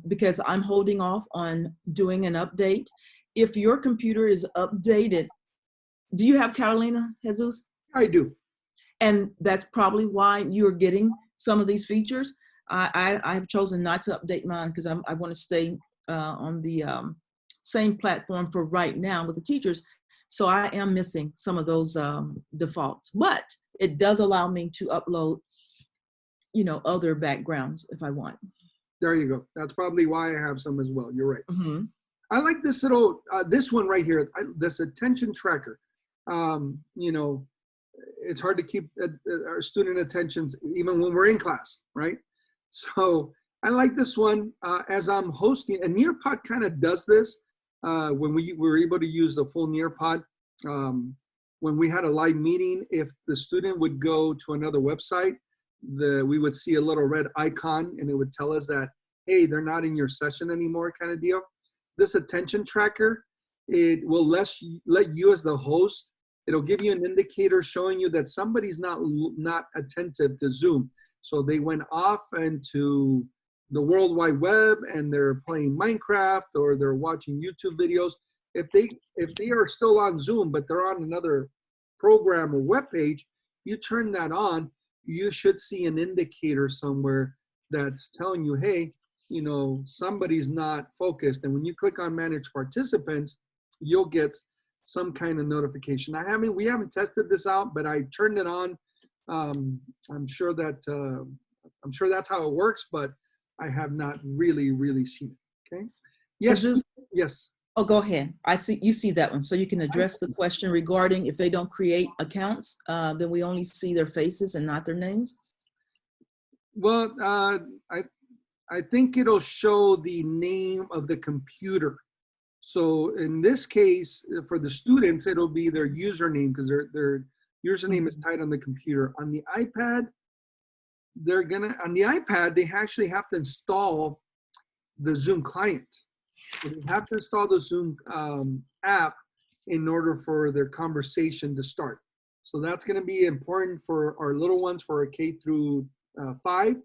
because I'm holding off on doing an update. If your computer is updated, do you have Catalina, Jesus? I do. And that's probably why you're getting some of these features. I have chosen not to update mine because I want to stay on the same platform for right now with the teachers. So I am missing some of those defaults, but it does allow me to upload, you know, other backgrounds if I want. There you go. That's probably why I have some as well. You're right. Mm-hmm. I like this little, this one right here, this attention tracker. You know, it's hard to keep our student attentions even when we're in class, right? So I like this one as I'm hosting. And Nearpod kind of does this when we were able to use the full Nearpod. When we had a live meeting, if the student would go to another website, we would see a little red icon, and it would tell us that, hey, they're not in your session anymore, kind of deal. This attention tracker, it will let you as the host, it'll give you an indicator showing you that somebody's not attentive to Zoom. So they went off into the World Wide Web and they're playing Minecraft or they're watching YouTube videos. If they are still on Zoom, but they're on another program or web page, you turn that on, you should see an indicator somewhere that's telling you, hey, you know, somebody's not focused. And when you click on Manage Participants, you'll get some kind of notification. We haven't tested this out, but I turned it on. I'm sure that's how it works, but I have not really seen it. Okay. Yes. Jesus, yes. Oh, go ahead. You see that one. So you can address the question regarding if they don't create accounts, then we only see their faces and not their names. Well, I think it'll show the name of the computer. So in this case, for the students, it'll be their username because their username is tied on the computer. On the iPad, they actually have to install the Zoom client. So they have to install the Zoom app in order for their conversation to start. So that's going to be important for our little ones, for our K through 5.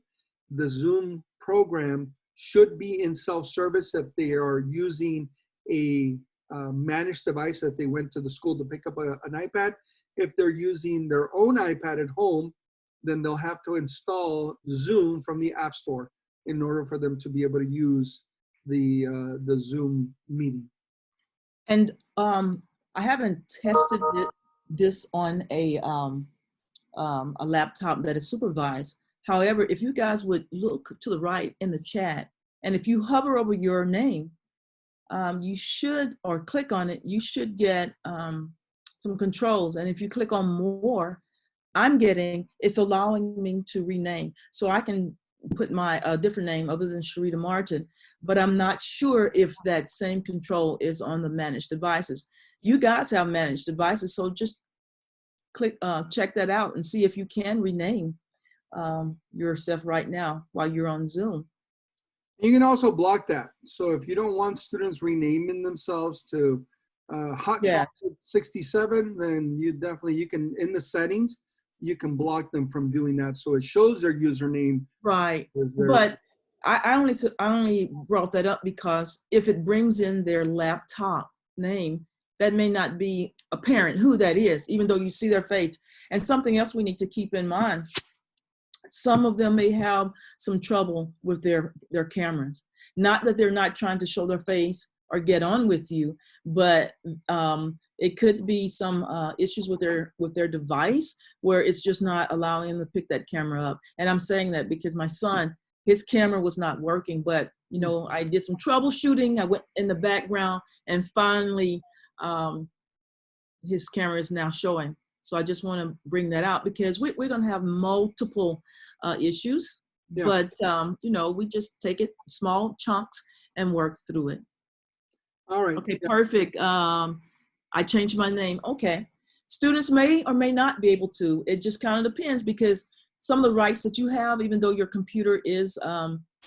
The Zoom program should be in self-service if they are using a managed device, if they went to the school to pick up an iPad. If they're using their own iPad at home, then they'll have to install Zoom from the App Store in order for them to be able to use the Zoom meeting. And I haven't tested this on a laptop that is supervised, However, if you guys would look to the right in the chat, and if you hover over your name, you should, or click on it, you should get some controls. And if you click on more, it's allowing me to rename. So I can put my different name other than Sharita Martin, but I'm not sure if that same control is on the managed devices. You guys have managed devices, so just click, check that out and see if you can rename yourself right now while you're on Zoom. You can also block that. So if you don't want students renaming themselves to Hot Yes. Chocolate 67, then you can, in the settings, you can block them from doing that. So it shows their username. Right. But I only brought that up because if it brings in their laptop name, that may not be apparent who that is, even though you see their face. And something else we need to keep in mind, some of them may have some trouble with their cameras. Not that they're not trying to show their face or get on with you, but it could be some issues with their device where it's just not allowing them to pick that camera up. And I'm saying that because my son, his camera was not working, but you know, I did some troubleshooting. I went in the background and finally his camera is now showing. So I just want to bring that out because we're going to have multiple issues, Yeah. but you know, we just take it small chunks and work through it. All right. Okay, yes. perfect. I changed my name. Okay. Students may or may not be able to. It just kind of depends because some of the rights that you have, even though your computer is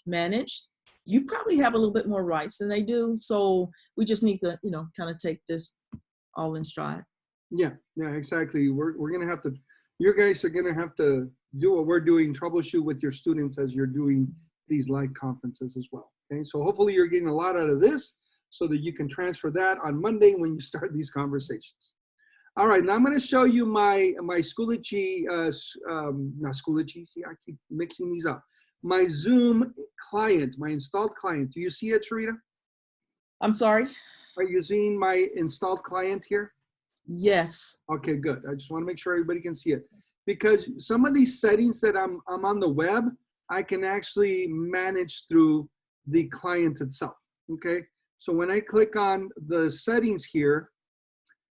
managed, you probably have a little bit more rights than they do. So we just need to, you know, kind of take this all in stride. Yeah, exactly. We're going to have to, you guys are going to have to do what we're doing, troubleshoot with your students as you're doing these live conferences as well. Okay, so hopefully you're getting a lot out of this so that you can transfer that on Monday when you start these conversations. All right, now I'm going to show you my Schoology, not Schoology, see, I keep mixing these up. My Zoom client, my installed client. Do you see it, Sharita? I'm sorry? Are you seeing my installed client here? Yes. Okay, good. I just want to make sure everybody can see it. Because some of these settings that I'm on the web, I can actually manage through the client itself, okay? So when I click on the settings here,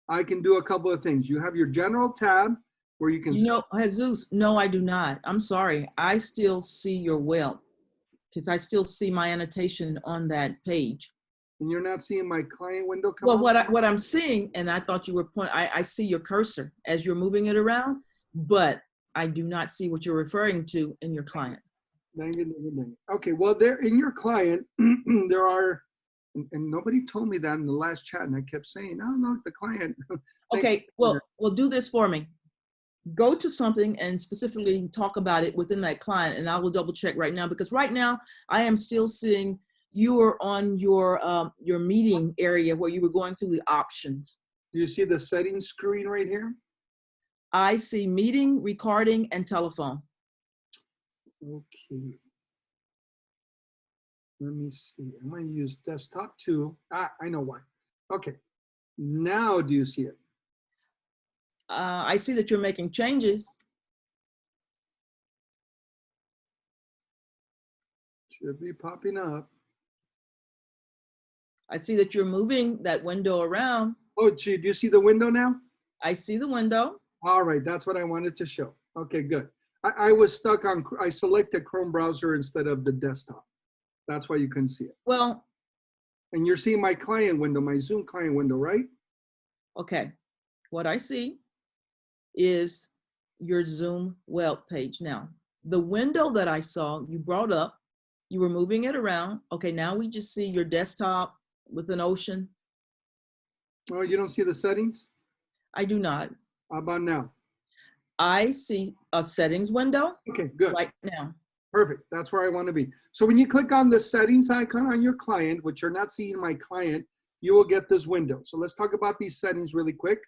I can do a couple of things. You have your general tab where you can— You know, Jesus, no, I do not. I'm sorry. I still see your web because I still see my annotation on that page. And you're not seeing my client window come up? Well, what I'm seeing, and I thought you were pointing, I see your cursor as you're moving it around, but I do not see what you're referring to in your client. Okay, well, there in your client, there are, and nobody told me that in the last chat, and I kept saying, oh, no, the client. Okay, well, do this for me. Go to something and specifically talk about it within that client, and I will double check right now, because right now I am still seeing you are on your meeting area where you were going through the options. Do you see the settings screen right here? I see meeting, recording, and telephone. Okay. Let me see. I'm going to use desktop too. Ah, I know why. Okay. Now do you see it? I see that you're making changes. Should be popping up. I see that you're moving that window around. Oh, gee, do you see the window now? I see the window. All right, that's what I wanted to show. Okay, good. I was stuck on, I selected Chrome browser instead of the desktop. That's why you couldn't see it. Well, and you're seeing my client window, my Zoom client window, right? Okay. What I see is your Zoom web page. Now, the window that I saw you brought up, you were moving it around. Okay, now we just see your desktop with an ocean. Oh, you don't see the settings? I do not. How about now? I see a settings window. Okay, good. Right now. Perfect. That's where I want to be. So when you click on the settings icon on your client, which you're not seeing my client, you will get this window. So let's talk about these settings really quick.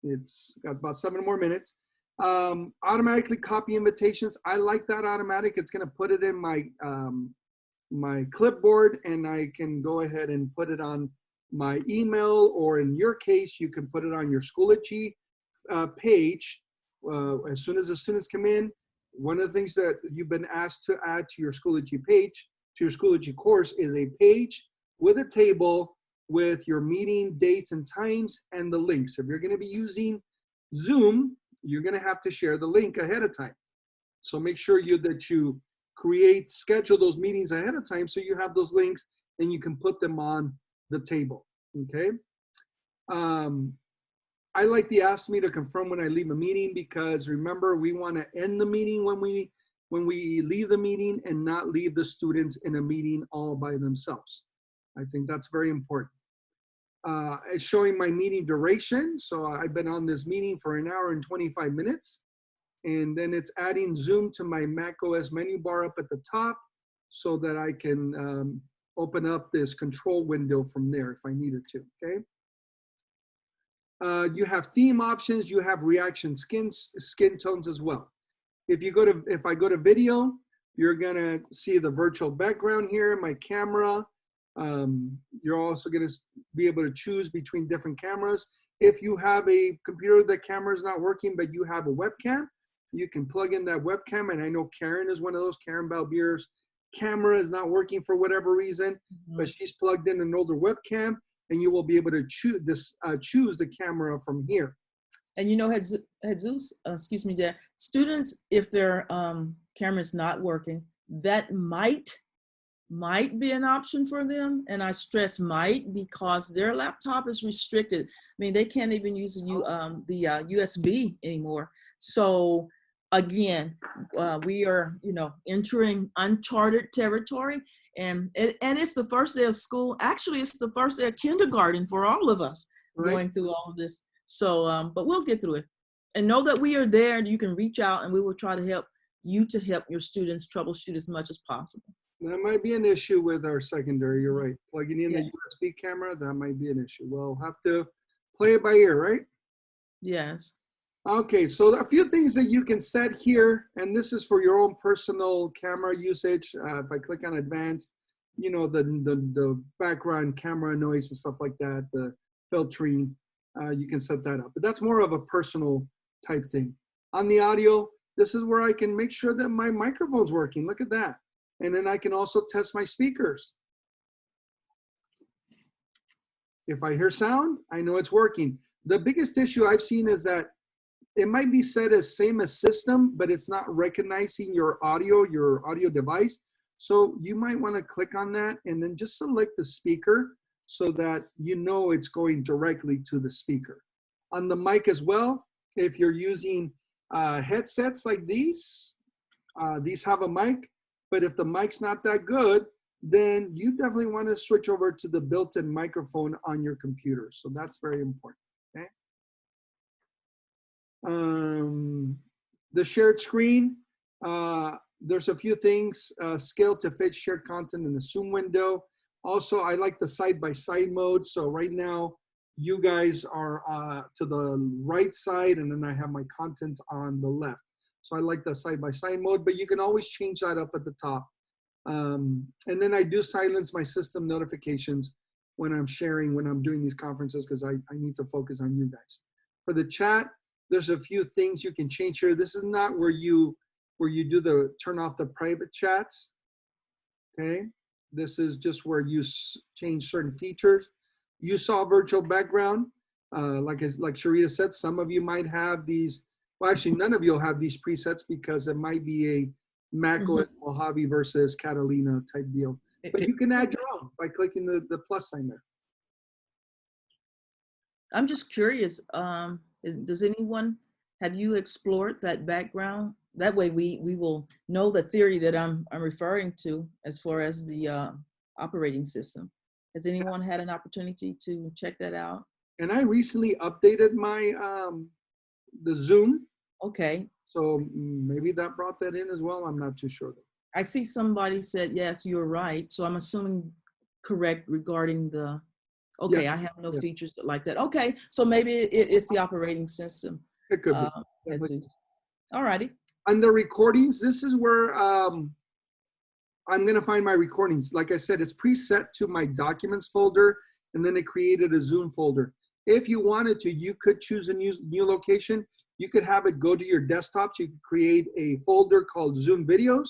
It's got about 7 more minutes. Automatically copy invitations. I like that automatic. It's going to put it in my my clipboard, and I can go ahead and put it on my email, or in your case, you can put it on your Schoology page. As soon as the students come in, one of the things that you've been asked to add to your Schoology page, to your Schoology course, is a page with a table with your meeting dates and times and the links. If you're going to be using Zoom, you're going to have to share the link ahead of time. So make sure that you schedule those meetings ahead of time so you have those links and you can put them on the table, okay? I like the ask me to confirm when I leave a meeting, because remember, we want to end the meeting when we leave the meeting and not leave the students in a meeting all by themselves. I think that's very important. It's showing my meeting duration. So I've been on this meeting for 1 hour and 25 minutes. And then it's adding Zoom to my Mac OS menu bar up at the top so that I can open up this control window from there if I needed to, okay? You have theme options, you have reaction skin tones as well. If I go to video, you're gonna see the virtual background here, my camera. You're also gonna be able to choose between different cameras. If you have a computer that camera is not working, but you have a webcam, you can plug in that webcam. And I know Karen is one of those. Karen Balbier's camera is not working for whatever reason, but she's plugged in an older webcam, and you will be able to choose the camera from here. And you know, Jesus, excuse me, Dad, students, if their camera is not working, that might be an option for them. And I stress might, because their laptop is restricted. I mean, they can't even use the USB anymore. So again, we are, entering uncharted territory. And it's the first day of school. Actually, it's the first day of kindergarten for all of us, right, going through all of this. So, but we'll get through it. And know that we are there, and you can reach out, and we will try to help you to help your students troubleshoot as much as possible. That might be an issue with our secondary, you're right. Plugging in a USB camera, that might be an issue. We'll have to play it by ear, right? Yes. Okay, so a few things that you can set here, and this is for your own personal camera usage. If I click on advanced, the background camera noise and stuff like that, the filtering, you can set that up. But that's more of a personal type thing. On the audio, this is where I can make sure that my microphone's working. Look at that. And then I can also test my speakers. If I hear sound, I know it's working. The biggest issue I've seen is that it might be set as same as system, but it's not recognizing your audio device. So you might want to click on that and then just select the speaker so that you know it's going directly to the speaker. On the mic as well, if you're using headsets like these have a mic, but if the mic's not that good, then you definitely want to switch over to the built-in microphone on your computer. So that's very important, okay? The shared screen, there's a few things, scale to fit shared content in the Zoom window. Also, I like the side-by-side mode. So right now, you guys are to the right side, and then I have my content on the left. So I like the side-by-side mode, but you can always change that up at the top. And then I do silence my system notifications when I'm doing these conferences, because I need to focus on you guys. For the chat, there's a few things you can change here. This is not where you do turn off the private chats, okay? This is just where you change certain features. You saw virtual background. Like Sharita said, some of you might have these. Well, actually, none of you will have these presets because it might be a Mac OS Mojave versus Catalina type deal. But you can add your own by clicking the plus sign there. I'm just curious, does anyone, have you explored that background? That way we will know the theory that I'm referring to as far as the operating system. Has anyone had an opportunity to check that out? And I recently updated my the Zoom. Okay. So maybe that brought that in as well. I'm not too sure though. I see somebody said, yes, you're right. So I'm assuming correct regarding the, okay, I have no features like that. Okay, so maybe it's the operating system. It could be. All righty. On the recordings, this is where I'm gonna find my recordings. Like I said, it's preset to my documents folder, and then it created a Zoom folder. If you wanted to, you could choose a new location. You could have it go to your desktops. You could create a folder called Zoom Videos,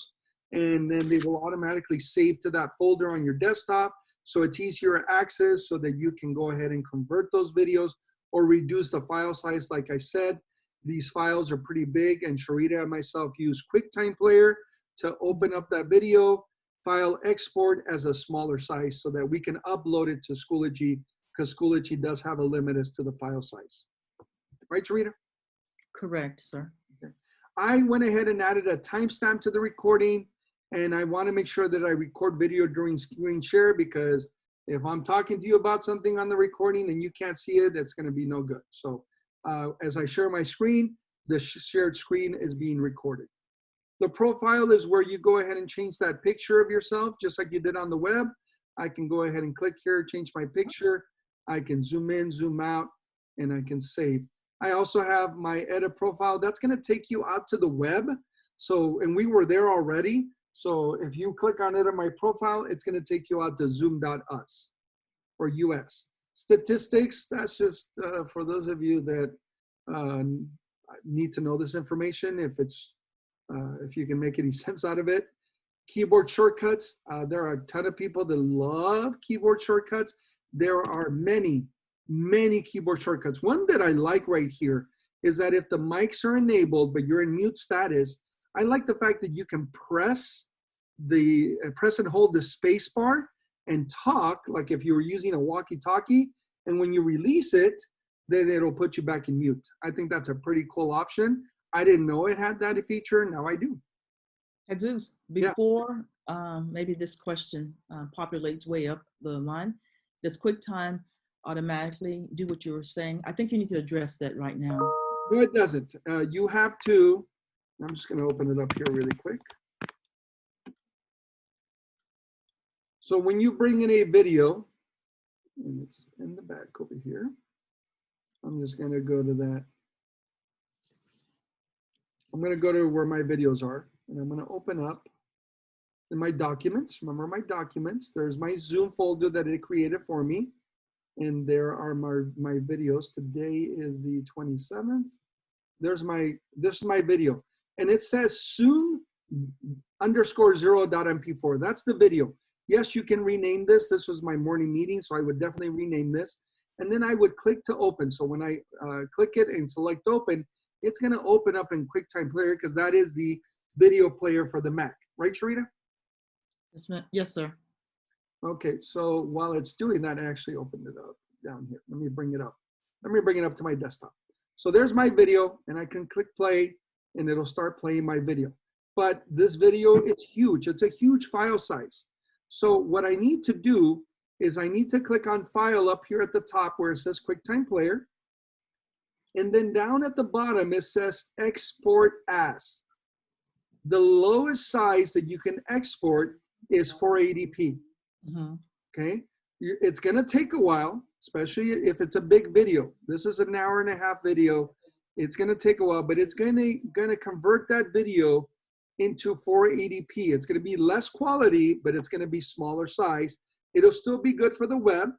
and then they will automatically save to that folder on your desktop. So it's easier access so that you can go ahead and convert those videos or reduce the file size. Like I said, these files are pretty big, and Sharita and myself use QuickTime Player to open up that video, file export as a smaller size so that we can upload it to Schoology, because Schoology does have a limit as to the file size. Right, Sharita? Correct, sir. Okay. I went ahead and added a timestamp to the recording, and I want to make sure that I record video during screen share, because if I'm talking to you about something on the recording and you can't see it, it's going to be no good. So as I share my screen, the shared screen is being recorded. The profile is where you go ahead and change that picture of yourself, just like you did on the web. I can go ahead and click here, change my picture. I can zoom in, zoom out, and I can save. I also have my edit profile. That's going to take you out to the web. So, and we were there already. So if you click on edit my profile, it's going to take you out to zoom.us or US. Statistics, that's just for those of you that need to know this information, if you can make any sense out of it. Keyboard shortcuts, there are a ton of people that love keyboard shortcuts. There are many, many keyboard shortcuts. One that I like right here is that if the mics are enabled, but you're in mute status, I like the fact that you can press and hold the space bar and talk, like if you were using a walkie-talkie, and when you release it, then it'll put you back in mute. I think that's a pretty cool option. I didn't know it had that feature. Now I do. Jesus, before maybe this question populates way up the line, does QuickTime automatically do what you were saying? I think you need to address that right now. No, it doesn't. You have to, I'm just going to open it up here really quick. So when you bring in a video, and it's in the back over here, I'm just going to go to that. I'm going to go to where my videos are, and I'm going to open up in my documents. Remember my documents. There's my Zoom folder that it created for me, and there are my videos. Today is the 27th. This is my video, and it says Zoom_0.mp4. That's the video. Yes, you can rename this. This was my morning meeting, so I would definitely rename this. And then I would click to open. So when I click it and select open, it's going to open up in QuickTime Player, because that is the video player for the Mac. Right, Sharita? Yes, sir. Okay, so while it's doing that, I actually opened it up down here. Let me bring it up. Let me bring it up to my desktop. So there's my video, and I can click play, and it'll start playing my video. But this video, it's huge. It's a huge file size. So what I need to do is I need to click on File up here at the top where it says QuickTime Player. And then down at the bottom, it says Export As. The lowest size that you can export is 480p. Okay? It's going to take a while, especially if it's a big video. This is an 1.5 hour video. It's going to take a while, but it's going to convert that video into 480p. It's going to be less quality, but it's going to be smaller size. It'll still be good for the web,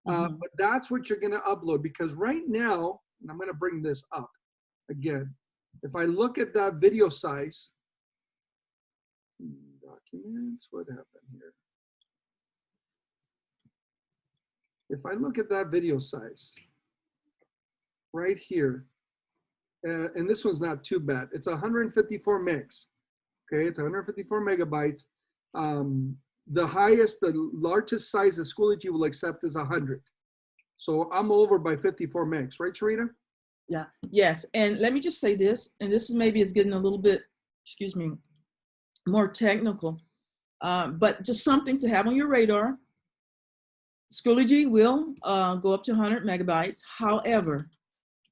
but that's what you're going to upload, because right now, and I'm going to bring this up again. If I look at that video size, documents, what happened here? If I look at that video size right here, and this one's not too bad. It's 154 megs. Okay, it's 154 megabytes. The largest size that Schoology will accept is 100. So I'm over by 54 megs, right, Sharita? Yeah, yes. And let me just say this, and this maybe is getting a little bit, excuse me, more technical, but just something to have on your radar. Schoology will go up to 100 megabytes. However,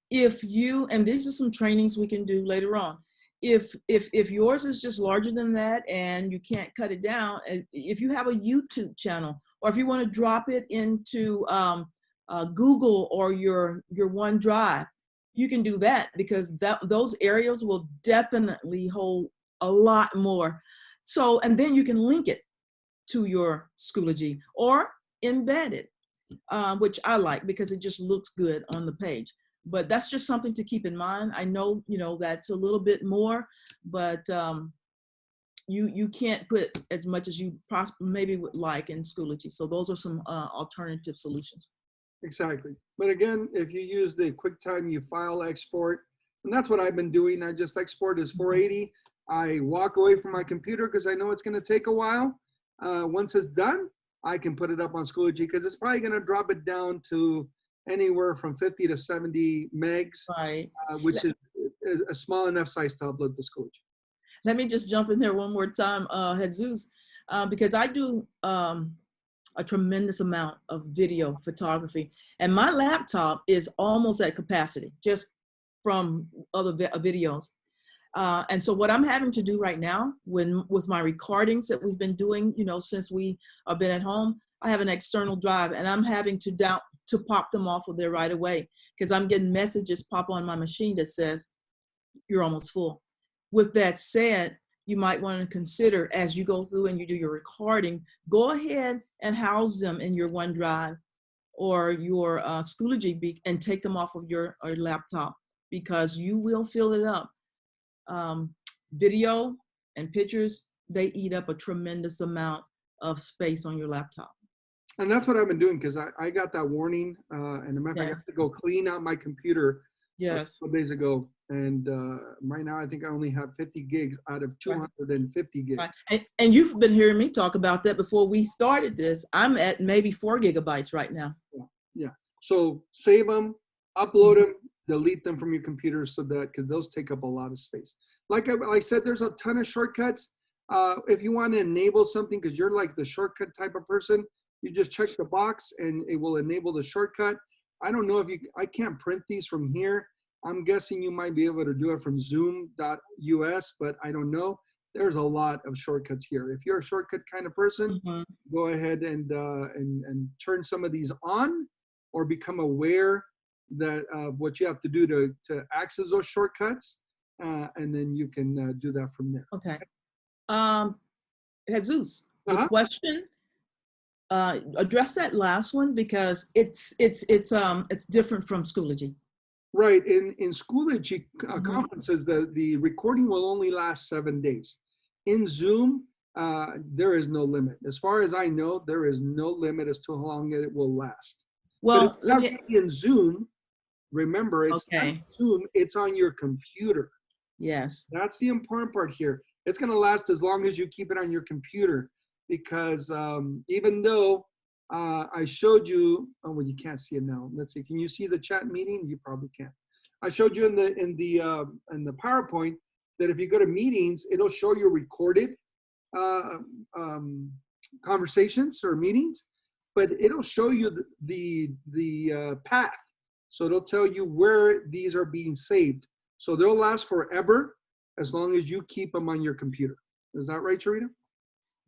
if you, and these are some trainings we can do later on, if yours is just larger than that and you can't cut it down, if you have a YouTube channel, or if you want to drop it into Google or your OneDrive, you can do that, because those areas will definitely hold a lot more. So, and then you can link it to your Schoology or embed it, which I like because it just looks good on the page. but that's just something to keep in mind. I know, that's a little bit more, but you can't put as much as you maybe would like in Schoology. So those are some alternative solutions. Exactly. But again, if you use the QuickTime, you file export, and that's what I've been doing. I just export as 480. I walk away from my computer because I know it's going to take a while. Once it's done, I can put it up on Schoology because it's probably going to drop it down to anywhere from 50 to 70 megs, Right. which is a small enough size to upload to Schoology. Let me just jump in there one more time, Jesus, because I do a tremendous amount of video photography, and my laptop is almost at capacity just from other videos. And so what I'm having to do right now with my recordings that we've been doing, since we have been at home, I have an external drive, and I'm having to pop them off of there right away because I'm getting messages pop on my machine that says you're almost full. With that said, you might want to consider as you go through and you do your recording, go ahead and house them in your OneDrive or your Schoology and take them off of your laptop because you will fill it up. Video and pictures, they eat up a tremendous amount of space on your laptop. And that's what I've been doing because I got that warning, and I have to go clean out my computer a couple days ago. And right now, I think I only have 50 gigs out of 250 gigs. Right. And you've been hearing me talk about that before we started this. I'm at maybe 4 gigabytes right now. Yeah. So save them, upload them, delete them from your computer because those take up a lot of space. Like I said, there's a ton of shortcuts. If you want to enable something because you're like the shortcut type of person, you just check the box and it will enable the shortcut. I don't know if I can't print these from here. I'm guessing you might be able to do it from Zoom.us, but I don't know. There's a lot of shortcuts here. If you're a shortcut kind of person, go ahead and turn some of these on or become aware that what you have to do to access those shortcuts, and then you can do that from there. Okay. Jesus, the question. Address that last one because it's different from Schoology. Right. In Schoology conferences, the recording will only last 7 days. In Zoom, there is no limit. As far as I know, there is no limit as to how long it will last. Well, but in Zoom, remember, it's not Zoom, it's on your computer. Yes. That's the important part here. It's going to last as long as you keep it on your computer. Because even though I showed you, oh well, you can't see it now. Let's see. Can you see the chat meeting? You probably can't. I showed you in the PowerPoint that if you go to meetings, it'll show you recorded conversations or meetings, but it'll show you the path. So it'll tell you where these are being saved. So they'll last forever as long as you keep them on your computer. Is that right, Charita?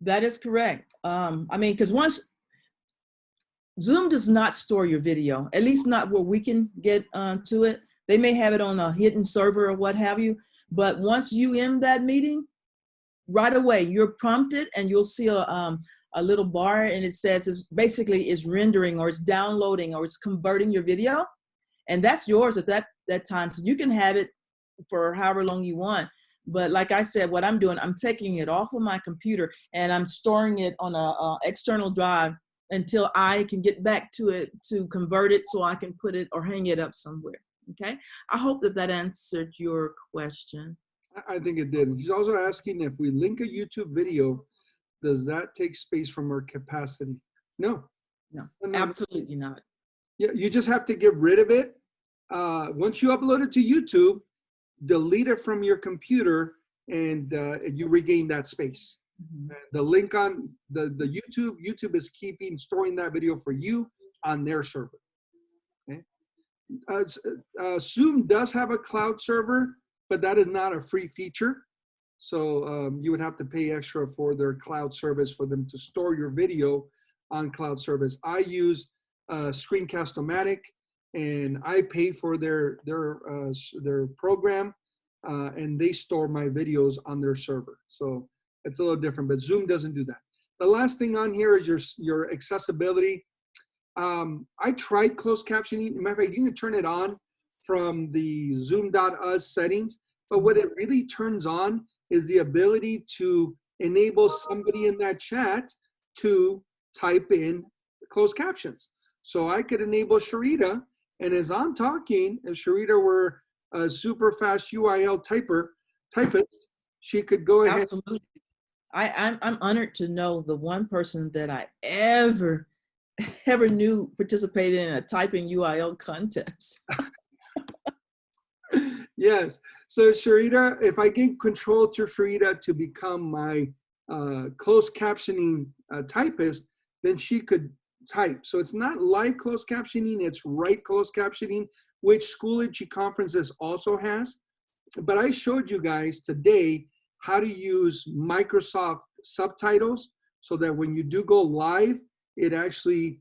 That is correct. I mean, because once Zoom does not store your video, at least not where we can get to it. They may have it on a hidden server or what have you. But once you end that meeting, right away you're prompted and you'll see a little bar and it says it's rendering or it's downloading or it's converting your video, and that's yours at that time. So you can have it for however long you want. But like I said, what I'm doing, I'm taking it off of my computer and I'm storing it on a external drive until I can get back to it to convert it so I can put it or hang it up somewhere. Okay. I hope that answered your question. I think it did. He's also asking if we link a YouTube video, does that take space from our capacity? No. No, absolutely not. Yeah, you just have to get rid of it. Once you upload it to YouTube, delete it from your computer and you regain that space. The link on the YouTube is storing that video for you on their server. Okay. Zoom does have a cloud server, but that is not a free feature. So you would have to pay extra for their cloud service for them to store your video on cloud service. I use Screencast-O-Matic, and I pay for their program, and they store my videos on their server. So it's a little different, but Zoom doesn't do that. The last thing on here is your accessibility. I tried closed captioning. Matter of fact, you can turn it on from the Zoom.us settings. But what it really turns on is the ability to enable somebody in that chat to type in closed captions. So I could enable Sharita, and as I'm talking, if Sharita were a super fast UIL typist, she could go ahead. Absolutely. I'm honored to know the one person that I ever knew participated in a typing UIL contest. Yes. So Sharita, if I give control to Sharita to become my closed captioning typist, then she could type. So it's not live closed captioning, it's write closed captioning, which Schoology Conferences also has. But I showed you guys today how to use Microsoft Subtitles so that when you do go live, it actually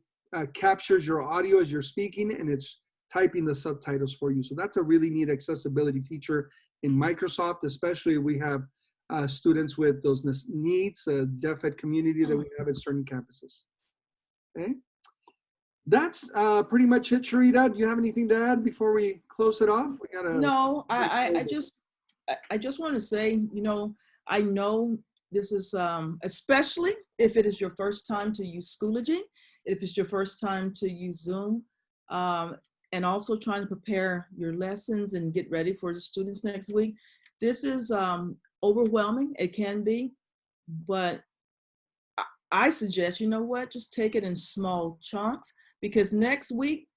captures your audio as you're speaking, and it's typing the subtitles for you. So that's a really neat accessibility feature in Microsoft, especially if we have students with those needs, deaf ed community that we have at certain campuses. Okay, that's pretty much it. Sharita, do you have anything to add before we close it off? We gotta. No, I just want to say, you know, I know this is especially if it is your first time to use Schoology, if it's your first time to use Zoom, and also trying to prepare your lessons and get ready for the students next week. This is overwhelming. It can be, but I suggest, you know what, just take it in small chunks, because next week,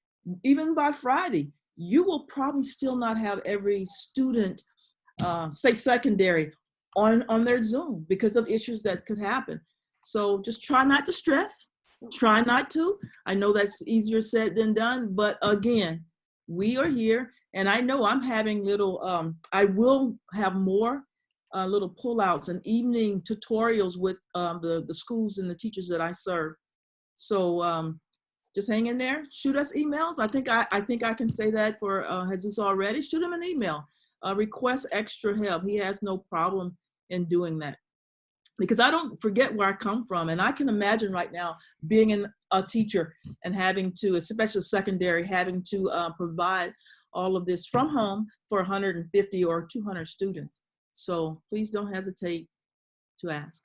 even by Friday, you will probably still not have every student, say secondary, on their Zoom because of issues that could happen. So just try not to stress, try not to. I know that's easier said than done, but again, we are here, and I know I'm having little, I will have more little pullouts and evening tutorials with the schools and the teachers that I serve. So just hang in there, shoot us emails. I think I can say that for Jesus already. Shoot him an email, request extra help. He has no problem in doing that, because I don't forget where I come from. And I can imagine right now being a teacher and having to, especially secondary, having to provide all of this from home for 150 or 200 students. So please don't hesitate to ask.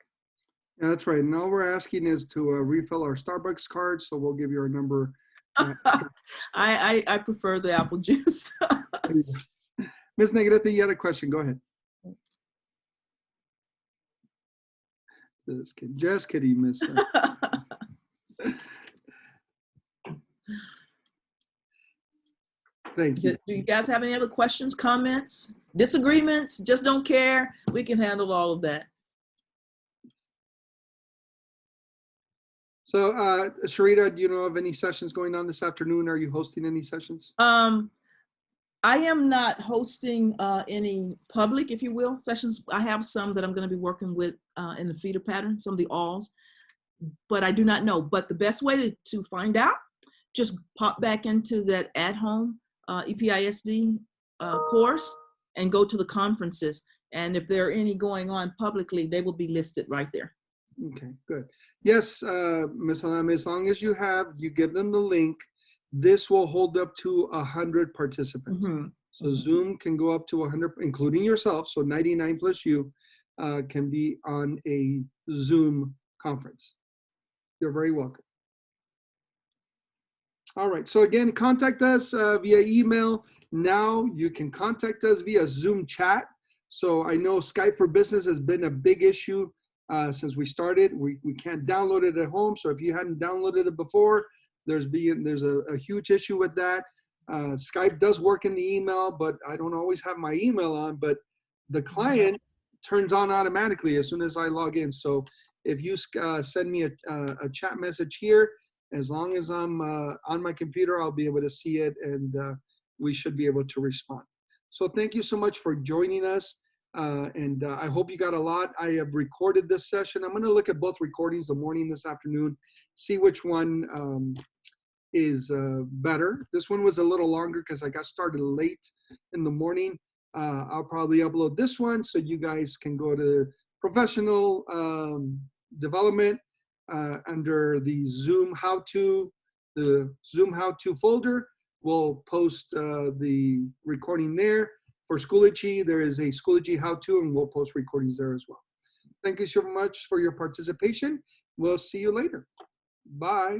Yeah, that's right. And all we're asking is to refill our Starbucks card, so we'll give you our number. I prefer the apple juice. Ms. Negrete, you had a question. Go ahead. Just kidding, Miss. Thank you. Do you guys have any other questions, comments, disagreements? Just don't care. We can handle all of that. So, Sharita, do you know of any sessions going on this afternoon? Are you hosting any sessions? I am not hosting any public, if you will, sessions. I have some that I'm going to be working with in the feeder pattern, some of the alls, but I do not know. But the best way to find out, just pop back into that at-home EPISD course and go to the conferences. And if there are any going on publicly, they will be listed right there. Okay, good. Yes, Ms. Alame, as long as you give them the link, this will hold up to 100 participants. Mm-hmm. So Zoom can go up to 100, including yourself. So 99 plus you can be on a Zoom conference. You're very welcome. All right. So again, contact us via email. Now you can contact us via Zoom chat. So I know Skype for Business has been a big issue since we started. We can't download it at home. So if you hadn't downloaded it before, there's a huge issue with that. Skype does work in the email, but I don't always have my email on, but the client turns on automatically as soon as I log in. So if you send me a chat message here, as long as I'm on my computer, I'll be able to see it, and we should be able to respond. So thank you so much for joining us. And I hope you got a lot. I have recorded this session. I'm going to look at both recordings, the morning, this afternoon, see which one is better. This one was a little longer because I got started late in the morning. I'll probably upload this one so you guys can go to professional development under the Zoom how-to folder. we'll post the recording there. For Schoology, there is a Schoology how-to, and we'll post recordings there as well. Thank you so much for your participation. We'll see you later. Bye.